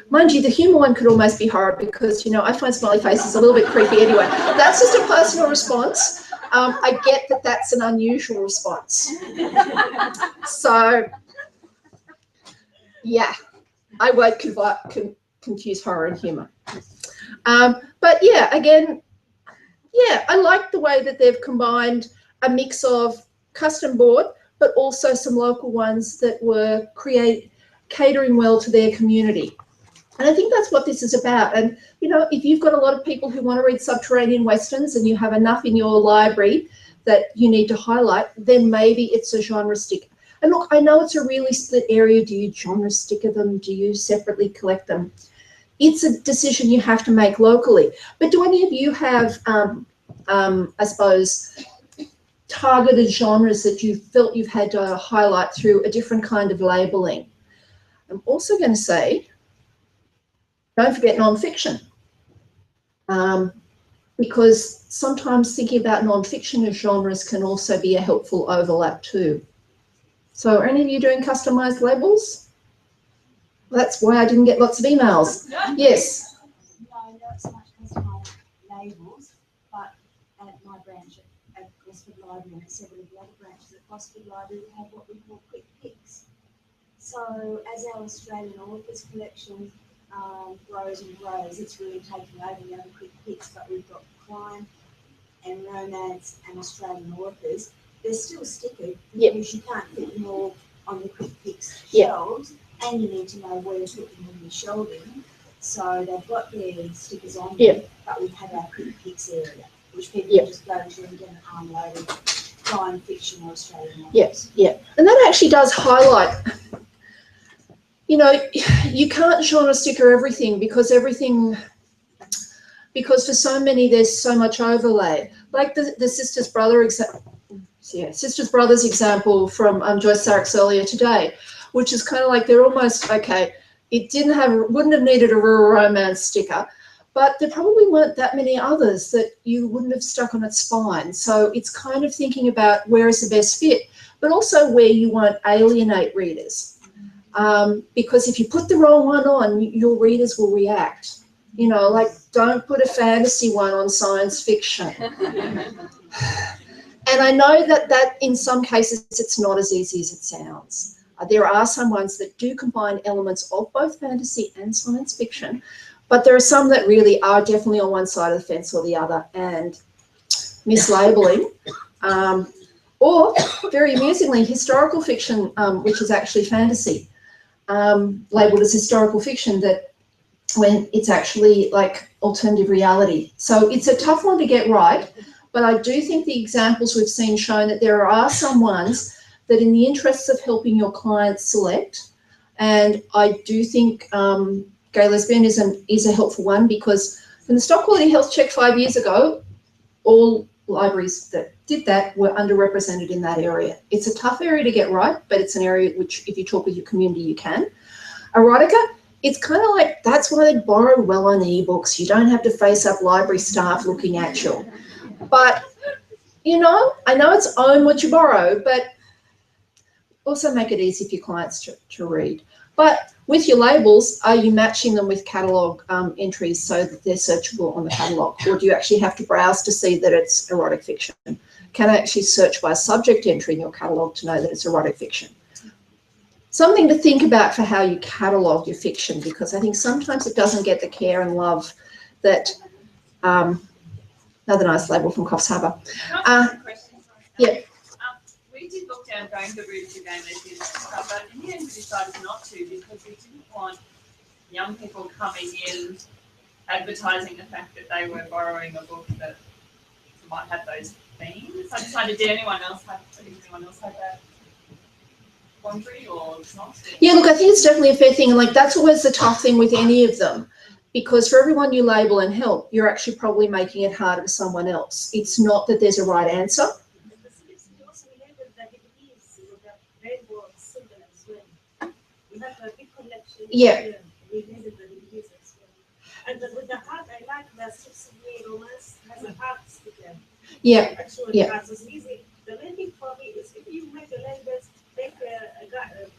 Mind you, the humour one could almost be horror because, you know, I find smiley faces a little bit creepy anyway. That's just a personal response. I get that that's an unusual response. So, yeah, I won't confuse horror and humour. But yeah, again, yeah, I like the way that they've combined a mix of custom board, but also some local ones that were catering well to their community. And I think that's what this is about. And, you know, if you've got a lot of people who want to read subterranean westerns and you have enough in your library that you need to highlight, then maybe it's a genre sticker. And look, I know it's a really split area. Do you genre sticker them? Do you separately collect them? It's a decision you have to make locally. But do any of you have, I suppose, targeted genres that you felt you've had to highlight through a different kind of labelling? I'm also going to say, don't forget non-fiction, because sometimes thinking about non-fiction as genres can also be a helpful overlap too. So are any of you doing customised labels? That's why I didn't get lots of emails. Yes? No, not so much customised labels, but at my branch at Gosford Library and several of the other branches at Gosford Library, we have what we call quick picks. So as our Australian authors collection grows and grows, it's really taking over the other quick picks, but we've got crime and romance and Australian authors. They're still stickered because you can't fit them all on the quick picks shelves, and you need to know where to put them in your shelving. So they've got their stickers on them, but we have our quick picks area, which people can just go to and get an armload of crime fiction or Australian authors. Yes, yeah. And that actually does highlight, you know, you can't genre sticker everything because for so many there's so much overlay. Like the Sisters Brothers example from Joyce Sarix earlier today, which is kind of like they're almost, okay, it wouldn't have needed a rural romance sticker, but there probably weren't that many others that you wouldn't have stuck on its spine. So it's kind of thinking about where is the best fit, but also where you won't alienate readers. Because if you put the wrong one on, your readers will react. You know, like don't put a fantasy one on science fiction. And I know that in some cases it's not as easy as it sounds. There are some ones that do combine elements of both fantasy and science fiction, But there are some that really are definitely on one side of the fence or the other and mislabeling. Or, very amusingly, historical fiction, which is actually fantasy, labelled as historical fiction, that when it's actually like alternative reality. So it's a tough one to get right, but I do think the examples we've seen show that there are some ones that in the interests of helping your clients select, and I do think gay lesbianism is a helpful one, because when the stock quality health check 5 years ago, all libraries that did that were underrepresented in that area. It's a tough area to get right, but it's an area which, if you talk with your community, you can. Erotica, it's kind of like, that's why they borrow well on ebooks. You don't have to face up library staff looking at you. But, you know, I know it's own what you borrow, but also make it easy for your clients to read. But with your labels, are you matching them with catalogue entries so that they're searchable on the catalogue? Or do you actually have to browse to see that it's erotic fiction? Can I actually search by subject entry in your catalogue to know that it's erotic fiction? Something to think about for how you catalogue your fiction, because I think sometimes it doesn't get the care and love that, another nice label from Coffs Harbour. Yeah. We did look down going the route to gay lesbians and stuff, but in the end we decided not to, because we didn't want young people coming in advertising the fact that they were borrowing a book that might have those themes. I decided, did anyone else have that quandary or not? Yeah, look, I think it's definitely a fair thing, and like that's always the tough thing with any of them, because for everyone you label and help, you're actually probably making it harder for someone else. It's not that there's a right answer. Yeah. And with the heart, I like the 6-year romance has a heart sticker. Yeah. Actually, Yeah. the heart is easy. The main thing for me is if you make a language, make a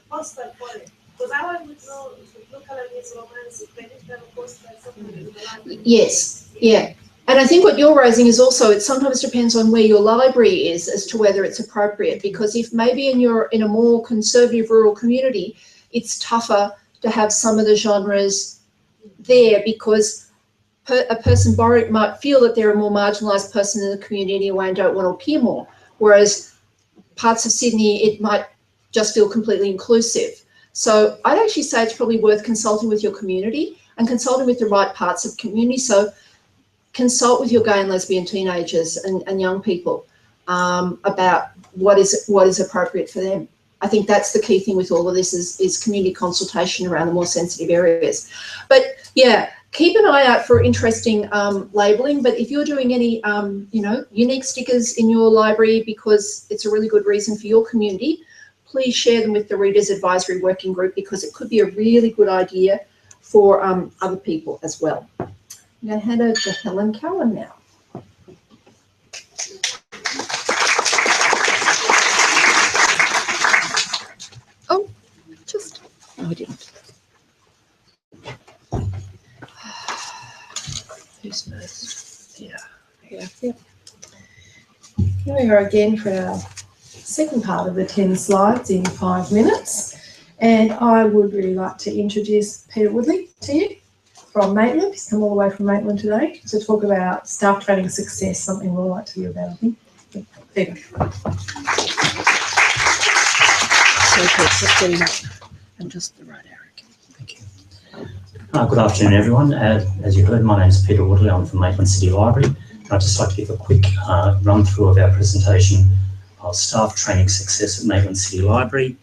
poster for it. Because I want to know if you look at this romance, if they didn't have a poster, something. Yes. Yeah. And I think what you're raising is also, it sometimes depends on where your library is as to whether it's appropriate, because if maybe in a more conservative rural community, it's tougher to have some of the genres there, because a person borrowing might feel that they're a more marginalised person in the community anyway and don't want to appear more, whereas parts of Sydney, it might just feel completely inclusive. So I'd actually say it's probably worth consulting with your community and consulting with the right parts of community. So consult with your gay and lesbian teenagers and young people about what is appropriate for them. I think that's the key thing with all of this is community consultation around the more sensitive areas. But yeah, keep an eye out for interesting labelling. But if you're doing any, unique stickers in your library because it's a really good reason for your community, please share them with the Readers Advisory Working Group, because it could be a really good idea for other people as well. I'm going to hand over to Helen Cowan now. Oh, no, I didn't. Who's first? Yeah. Here we are again for our second part of the 10 slides in 5 minutes. And I would really like to introduce Peter Woodley to you from Maitland. He's come all the way from Maitland today to talk about staff training success, something we'll like to hear about, I think. Peter. And just the right Eric. Thank you. Good afternoon, everyone. As you heard, my name is Peter Woodley. I'm from Maitland City Library. I'd just like to give a quick run through of our presentation of staff training success at Maitland City Library,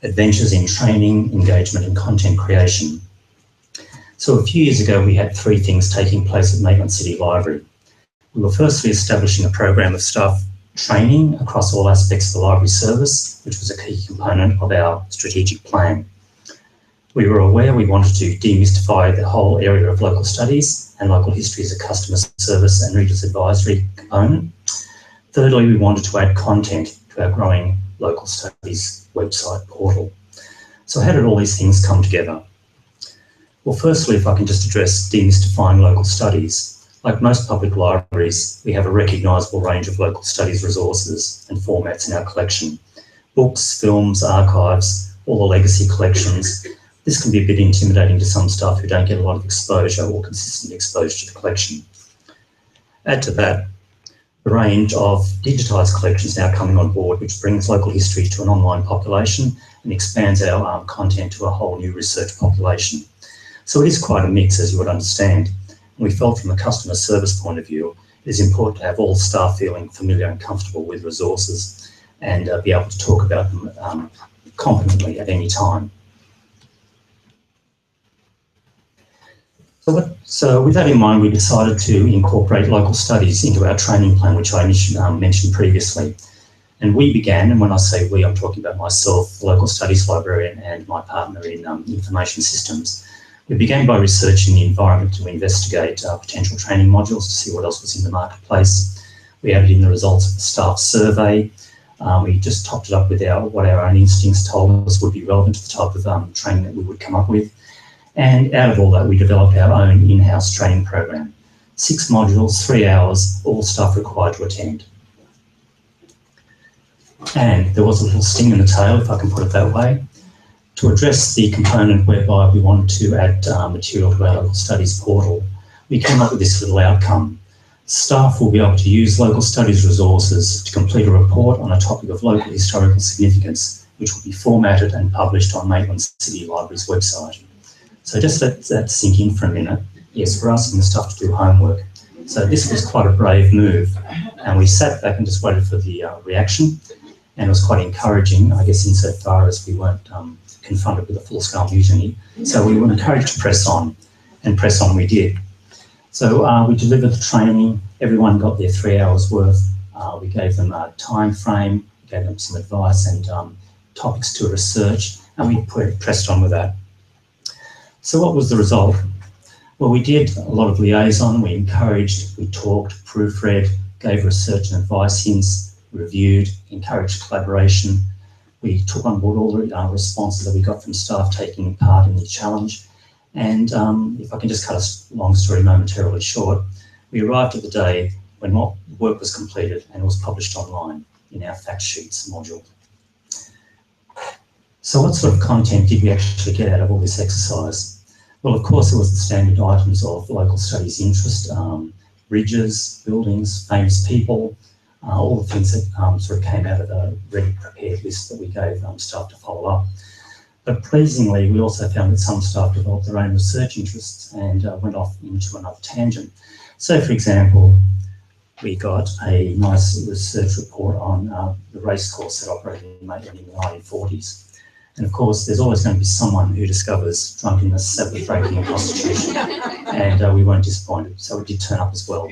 adventures in training, engagement and content creation. So a few years ago, we had 3 things taking place at Maitland City Library. We were firstly establishing a program of staff training across all aspects of the library service, which was a key component of our strategic plan. We were aware we wanted to demystify the whole area of local studies and local history as a customer service and readers advisory component. Thirdly, we wanted to add content to our growing local studies website portal. So how did all these things come together? Well, firstly, if I can just address demystifying local studies. Like most public libraries, we have a recognisable range of local studies resources and formats in our collection. Books, films, archives, all the legacy collections. This can be a bit intimidating to some staff who don't get a lot of exposure or consistent exposure to the collection. Add to that the range of digitised collections now coming on board, which brings local history to an online population and expands our content to a whole new research population. So it is quite a mix, as you would understand. And we felt from a customer service point of view, it is important to have all staff feeling familiar and comfortable with resources and be able to talk about them competently at any time. So with that in mind, we decided to incorporate local studies into our training plan, which I mentioned previously. And we began, and when I say we, I'm talking about myself, the local studies librarian, and my partner in information systems. We began by researching the environment to investigate potential training modules to see what else was in the marketplace. We added in the results of the staff survey. We just topped it up with what our own instincts told us would be relevant to the type of training that we would come up with. And out of all that, we developed our own in-house training program. 6 modules, 3 hours, all staff required to attend. And there was a little sting in the tail, if I can put it that way, to address the component whereby we wanted to add material to our local studies portal. We came up with this little outcome. Staff will be able to use local studies resources to complete a report on a topic of local historical significance, which will be formatted and published on Maitland City Library's website. So just let that sink in for a minute. Yes, we're asking the staff to do homework. So this was quite a brave move. And we sat back and just waited for the reaction. And it was quite encouraging, I guess, insofar as we weren't confronted with a full-scale mutiny. So we were encouraged to press on, and press on we did. So we delivered the training. Everyone got their 3 hours worth. We gave them a time frame, gave them some advice and topics to research, and we pressed on with that. So what was the result? Well, we did a lot of liaison, we encouraged, we talked, proofread, gave research and advice hints, reviewed, encouraged collaboration. We took on board all the responses that we got from staff taking part in the challenge. And if I can just cut a long story momentarily short, we arrived at the day when work was completed and it was published online in our fact sheets module. So what sort of content did we actually get out of all this exercise? Well, of course, it was the standard items of local studies interest, bridges, buildings, famous people, all the things that sort of came out of the ready prepared list that we gave staff to follow up. But pleasingly, we also found that some staff developed their own research interests and went off into another tangent. So, for example, we got a nice research report on the racecourse that operated in Maitland in the 1940s. And of course, there's always going to be someone who discovers drunkenness, Sabbath breaking and prostitution. And we weren't disappointed, so it did turn up as well.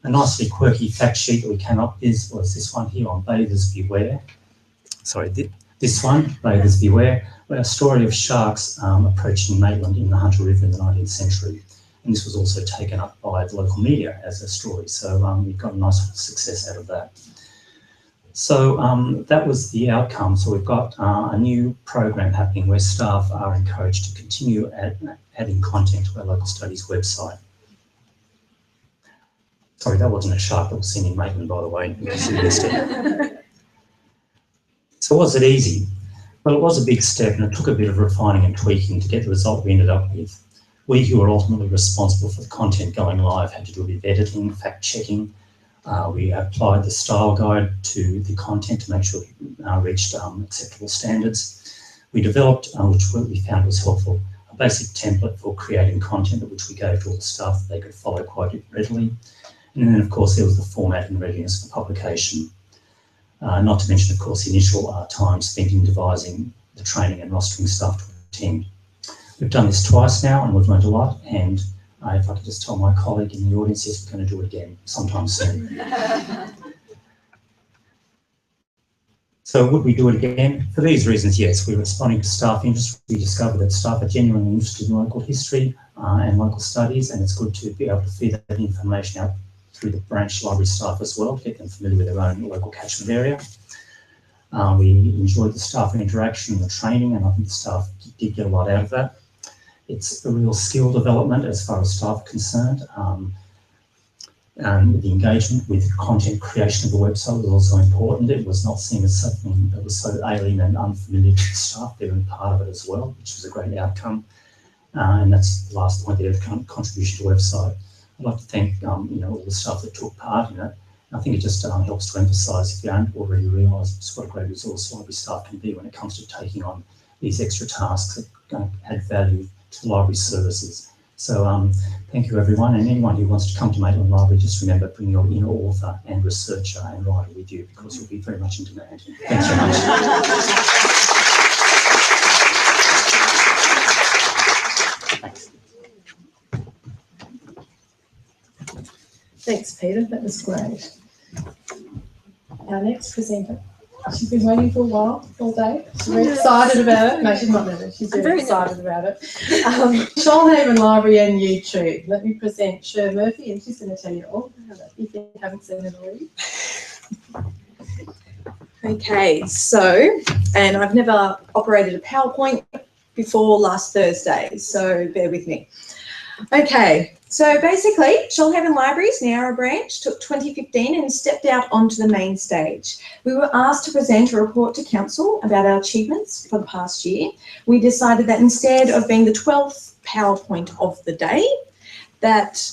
A nicely quirky fact sheet that we came up with was this one here on Bathers Beware. Sorry, this one, Bathers Beware, where a story of sharks approaching Maitland in the Hunter River in the 19th century. And this was also taken up by the local media as a story. So we got a nice success out of that. So that was the outcome. So we've got a new program happening where staff are encouraged to continue adding content to our local studies website. Sorry, that wasn't a shark that was seen in Maitland, by the way. So was it easy? Well, it was a big step and it took a bit of refining and tweaking to get the result we ended up with. We who were ultimately responsible for the content going live had to do a bit of editing, fact-checking. We applied the style guide to the content to make sure it reached acceptable standards. We developed, which we found was helpful, a basic template for creating content which we gave to all the staff that they could follow quite readily. And then, of course, there was the format and readiness for publication. Not to mention, of course, the initial time spent in devising the training and rostering staff to attend. We've done this twice now and we've learned a lot, and if I could just tell my colleague in the audience, yes, we're going to do it again sometime soon. So would we do it again? For these reasons, yes. We're responding to staff interest. We discovered that staff are genuinely interested in local history and local studies, and it's good to be able to feed that information out through the branch library staff as well, to get them familiar with their own local catchment area. We enjoyed the staff interaction and the training, and I think the staff did get a lot out of that. It's a real skill development as far as staff are concerned. The engagement with content creation of the website was also important. It was not seen as something that was so alien and unfamiliar to the staff. They were part of it as well, which was a great outcome. And that's the last point there, contribution to the website. I'd like to thank all the staff that took part in it. I think it just helps to emphasise, if you haven't already realised, just what a great resource library staff can be when it comes to taking on these extra tasks that add value to library services. So thank you everyone, and anyone who wants to come to Maitland Library, just remember, bring your inner author and researcher and writer with you, because you'll be very much in demand. Thanks very much. Thanks, Peter. That was great. Our next presenter, she's been waiting for a while, all day. She's very excited about it. No, she's not nervous. She's very excited about it. Shoalhaven Library and YouTube. Let me present Sher Murphy, and she's going to tell you all about it if you haven't seen it already. Okay, so, and I've never operated a PowerPoint before last Thursday, so bear with me. Okay, so basically, Shoalhaven Libraries, Narra branch, took 2015 and stepped out onto the main stage. We were asked to present a report to Council about our achievements for the past year. We decided that instead of being the 12th PowerPoint of the day, that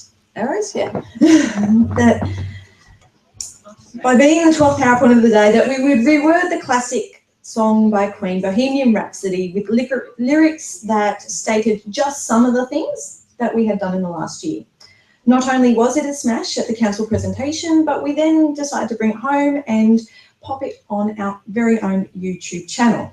by being the 12th PowerPoint of the day, that we would reword the classic song by Queen, Bohemian Rhapsody, with lyrics that stated just some of the things that we had done in the last year. Not only was it a smash at the council presentation, but we then decided to bring it home and pop it on our very own YouTube channel.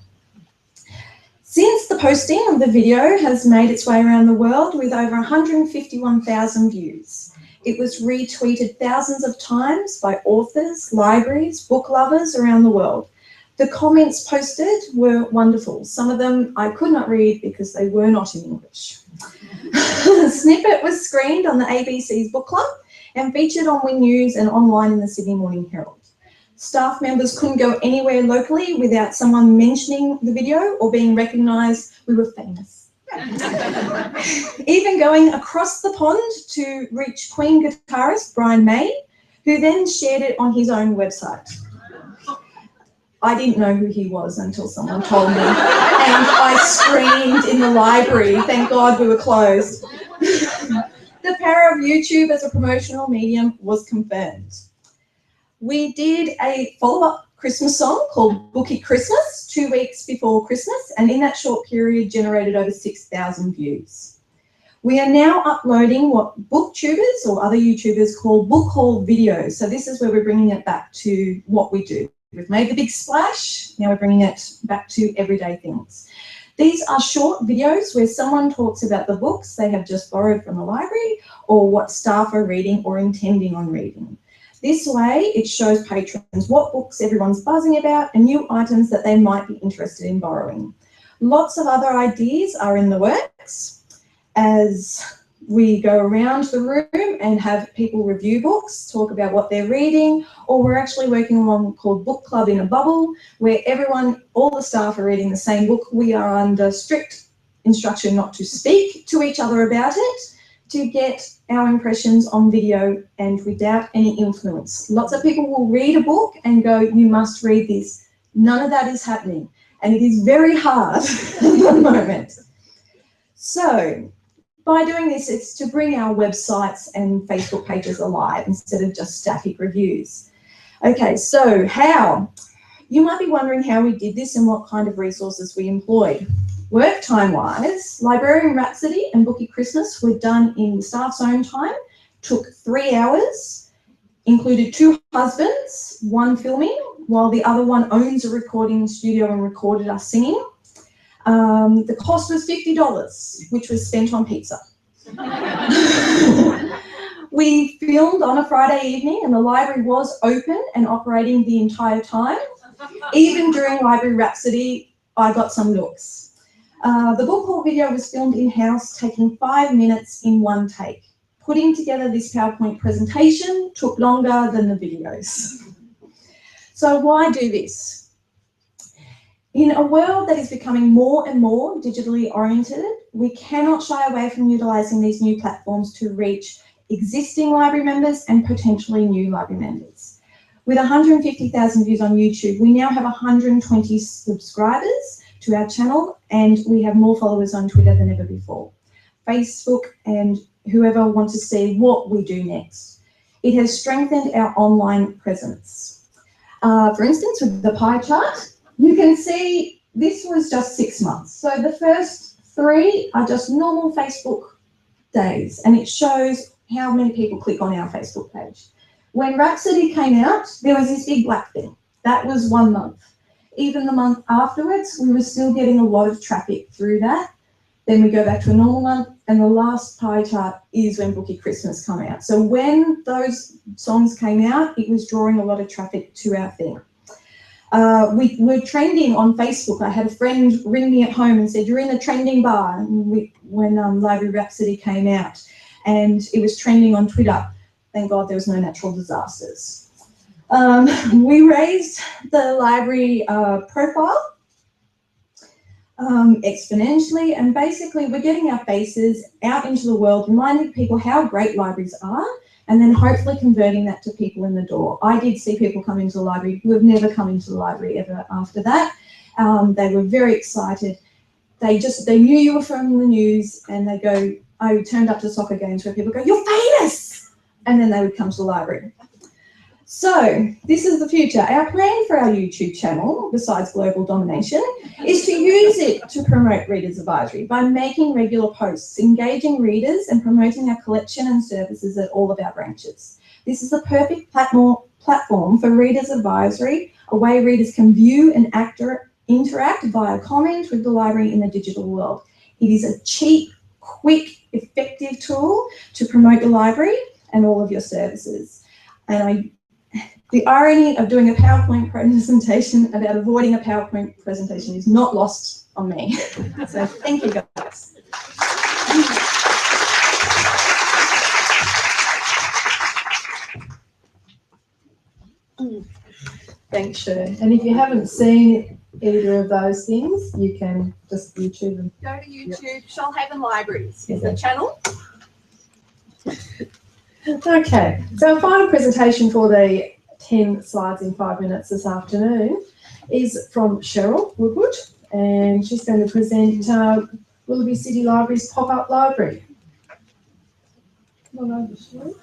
Since the posting of the video has made its way around the world with over 151,000 views, it was retweeted thousands of times by authors, libraries, book lovers around the world. The comments posted were wonderful. Some of them I could not read because they were not in English. The snippet was screened on the ABC's book club and featured on Win News and online in the Sydney Morning Herald. Staff members couldn't go anywhere locally without someone mentioning the video or being recognised. We were famous. Even going across the pond to reach Queen guitarist Brian May, who then shared it on his own website. I didn't know who he was until someone told me, and I screamed in the library. Thank God we were closed. The power of YouTube as a promotional medium was confirmed. We did a follow-up Christmas song called Bookie Christmas 2 weeks before Christmas, and in that short period generated over 6,000 views. We are now uploading what booktubers or other YouTubers call book haul videos. So this is where we're bringing it back to what we do. We've made the big splash, now we're bringing it back to everyday things. These are short videos where someone talks about the books they have just borrowed from the library or what staff are reading or intending on reading. This way, it shows patrons what books everyone's buzzing about and new items that they might be interested in borrowing. Lots of other ideas are in the works as we go around the room and have people review books, talk about what they're reading, or we're actually working on one called Book Club in a Bubble, where everyone, all the staff are reading the same book. We are under strict instruction not to speak to each other about it, to get our impressions on video and without any influence. Lots of people will read a book and go, you must read this. None of that is happening, and it is very hard at the moment. So, by doing this, it's to bring our websites and Facebook pages alive instead of just static reviews. Okay, so how? You might be wondering how we did this and what kind of resources we employed. Work time-wise, Librarian Rhapsody and Bookie Christmas were done in the staff's own time, took 3 hours, included 2 husbands, 1 filming, while the other one owns a recording studio and recorded us singing. The cost was $50, which was spent on pizza. We filmed on a Friday evening and the library was open and operating the entire time. Even during Library Rhapsody, I got some looks. The book haul video was filmed in-house, taking 5 minutes in one take. Putting together this PowerPoint presentation took longer than the videos. So why do this? In a world that is becoming more and more digitally oriented, we cannot shy away from utilising these new platforms to reach existing library members and potentially new library members. With 150,000 views on YouTube, we now have 120 subscribers to our channel, and we have more followers on Twitter than ever before. Facebook and whoever wants to see what we do next. It has strengthened our online presence. For instance, with the pie chart, you can see this was just 6 months. So the first 3 are just normal Facebook days, and it shows how many people click on our Facebook page. When Rhapsody came out, there was this big black thing. That was 1 month. Even the month afterwards, we were still getting a lot of traffic through that. Then we go back to a normal month, and the last pie chart is when Bookie Christmas come out. So when those songs came out, it was drawing a lot of traffic to our thing. We were trending on Facebook. I had a friend ring me at home and said, "You're in the trending bar," when Library Rhapsody came out, and it was trending on Twitter. Thank God there was no natural disasters. We raised the library profile exponentially, and basically we're getting our faces out into the world, reminding people how great libraries are, and then hopefully converting that to people in the door. I did see people come into the library who have never come into the library ever after that. They were very excited. They knew you were from the news, and they go, I turned up to soccer games where people go, "You're famous!" And then they would come to the library. So this is the future. Our plan for our YouTube channel, besides global domination, is to use it to promote Readers Advisory by making regular posts, engaging readers and promoting our collection and services at all of our branches. This is the perfect platform for Readers Advisory, a way readers can view and interact via comment with the library in the digital world. It is a cheap, quick, effective tool to promote your library and all of your services. And the irony of doing a PowerPoint presentation about avoiding a PowerPoint presentation is not lost on me. So thank you, guys. Thanks, Sher. And if you haven't seen either of those things, you can just YouTube them. Go to YouTube, Shoalhaven Libraries is the channel. Okay, so our final presentation for the 10 slides in 5 minutes this afternoon is from Cheryl Woodward, and she's going to present Willoughby City Library's pop-up library. Come on over, Cheryl.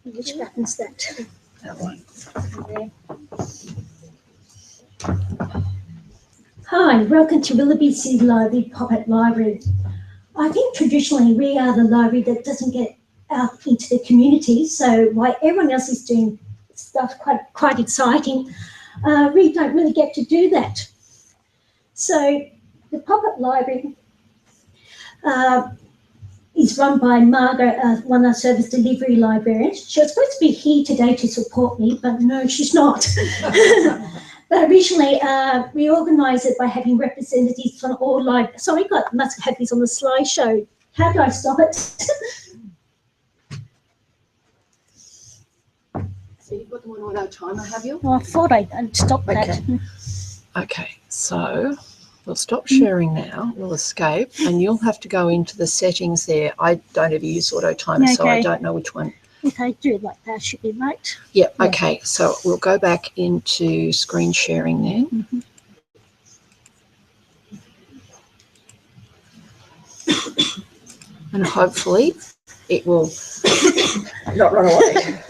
Which button's that? That one. Hi, welcome to Willoughby City Library Pop-Up Library. I think traditionally we are the library that doesn't get out into the community, so while everyone else is doing stuff quite exciting, we don't really get to do that. So the Pop-Up Library is run by Margaret, one of our service delivery librarians. She was supposed to be here today to support me, but no, she's not. But originally, we organised it by having representatives from all libraries. Sorry, I must have this on the slideshow. How do I stop it? So you've got the one without timer, have you? Oh, I thought I'd stop that. Okay, so we'll stop sharing now. We'll escape, and you'll have to go into the settings there. I don't ever use auto timer, so I don't know which one. If I do it like that, should be right. Yep, okay, so we'll go back into screen sharing then. And hopefully it will not run away.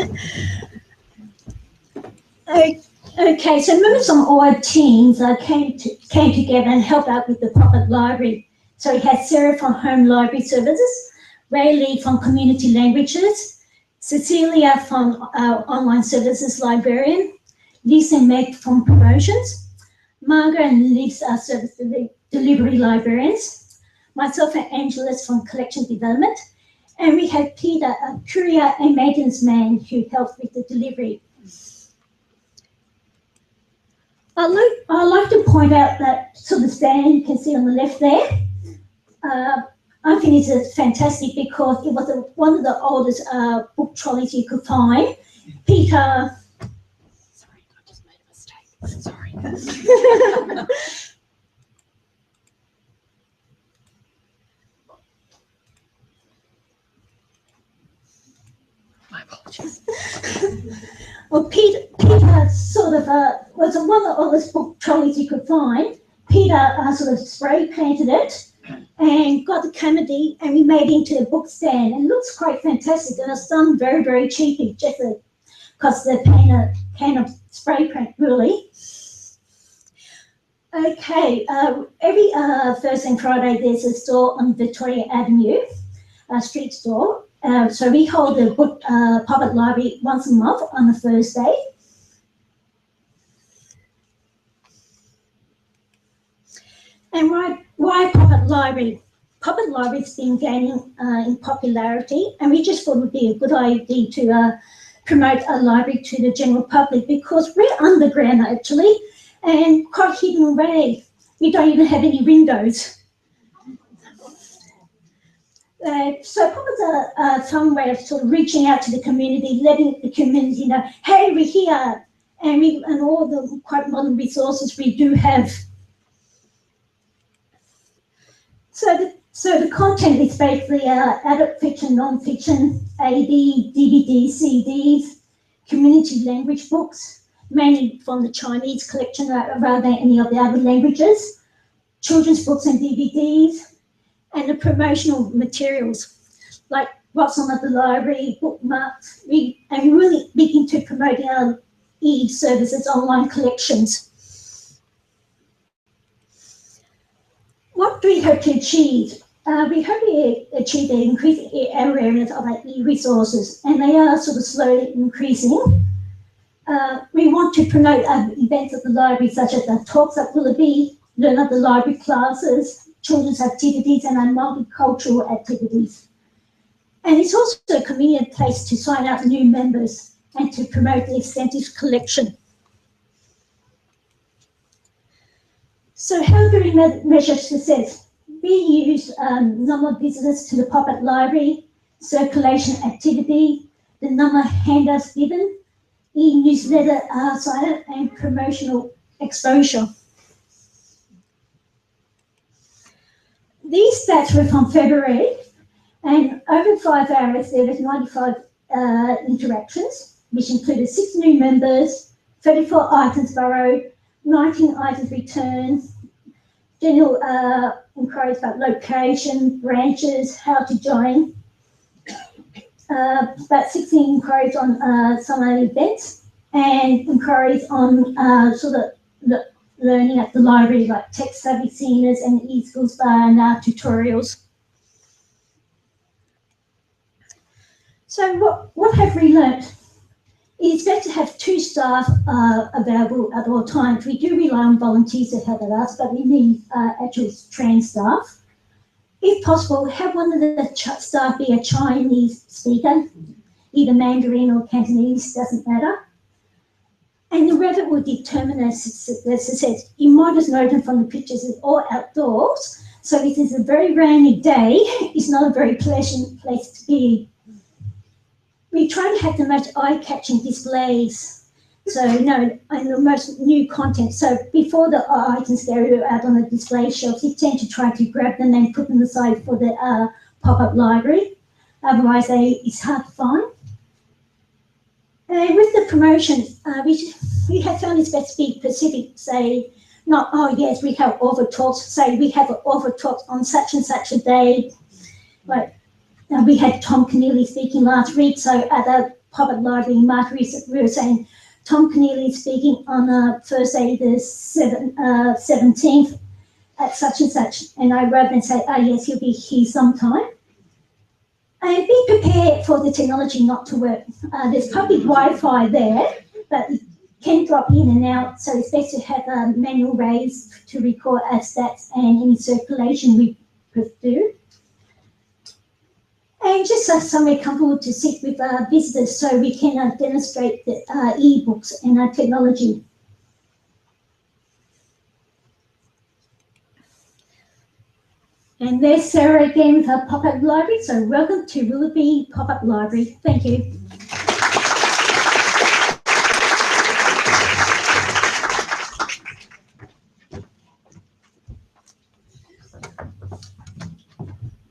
Okay, so members from all our teams came together and helped out with the Pop-Up Library. So we had Sarah from Home Library Services, Ray Lee from Community Languages, Cecilia from Online Services Librarian, Lisa and Meg from Promotions, Margaret and Liz are Service Delivery Librarians, myself and Angela's from Collection Development, and we had Peter, a courier and maintenance man who helped with the delivery. I'd like to point out that sort of stand you can see on the left there. I think it's fantastic because it was one of the oldest book trolleys you could find. Peter. Sorry, I just made a mistake. Sorry. Well, Peter sort of was one of the oldest book trolleys you could find. Peter sort of spray painted it and got the comedy, and we made it into a book stand. And it looks quite fantastic, and it's done very, very cheaply, just because the can of spray paint, really. Okay, every Thursday and Friday there's a store on Victoria Avenue, a street store. So we hold the book pop-up library once a month on a Thursday. And why pop-up library? Pop-up library's been gaining in popularity, and we just thought it would be a good idea to promote a library to the general public, because we're underground actually and quite hidden away. We don't even have any windows. So pop-up's a fun way of sort of reaching out to the community, letting the community know, hey, we're here, and all the quite modern resources we do have. So the content is basically adult fiction, non-fiction, AD, DVD, CDs, community language books, mainly from the Chinese collection rather than any of the other languages, children's books and DVDs, and the promotional materials, like what's on at the library, bookmarks, and really big into promoting our e-services, online collections. What do we hope to achieve? We hope to achieve the increasing awareness of our e-resources, and they are sort of slowly increasing. We want to promote events at the library, such as the talks at Willoughby, learn at the library classes, children's activities, and our multicultural activities. And it's also a convenient place to sign up new members and to promote the extensive collection. So how do we measure success? We use number of visitors to the pop-up library, circulation activity, the number of handouts given, e-newsletter sign-up, and promotional exposure. These stats were from February, and over 5 hours there was 95 interactions, which included 6 new members, 34 items borrowed, 19 items returned, general inquiries about location, branches, how to join, about 16 inquiries on some of the events, and inquiries on sort of the learning at the library, like tech-savvy seniors and e-schools and tutorials. So what have we learnt? It's better to have 2 staff available at all times. We do rely on volunteers to help us, but we need actual trained staff. If possible, have one of the staff be a Chinese speaker, either Mandarin or Cantonese, doesn't matter. And the weather will determine the success. You might have noted from the pictures, it's all outdoors. So if it's a very rainy day, it's not a very pleasant place to be. We try to have the most eye-catching displays. So, and the most new content. So before the items go out on the display shelves, you tend to try to grab them and put them aside for the pop-up library. Otherwise, it's hard to find. And with the promotion, we have found it's best to be specific, say, not, oh yes, we have author talks, say we have an author talk on such and such a day. Like, we had Tom Keneally speaking last week, so at the pop-up library in Margaret, we were saying Tom Keneally speaking on Thursday the 17th at such and such, and I rather than say, oh yes, he'll be here sometime. And be prepared for the technology not to work. There's public Wi-Fi there, but it can drop in and out, so it's best to have manual ways to record our stats and any circulation we do. And just somewhere comfortable to sit with visitors so we can demonstrate the e-books and our technology. And there's Sarah again with her pop-up library. So welcome to Willoughby Pop-Up Library. Thank you.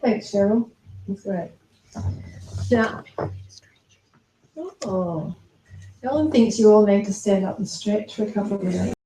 Thanks, Cheryl. That's great. Now, Oh, Ellen thinks you all need to stand up and stretch for a couple of minutes.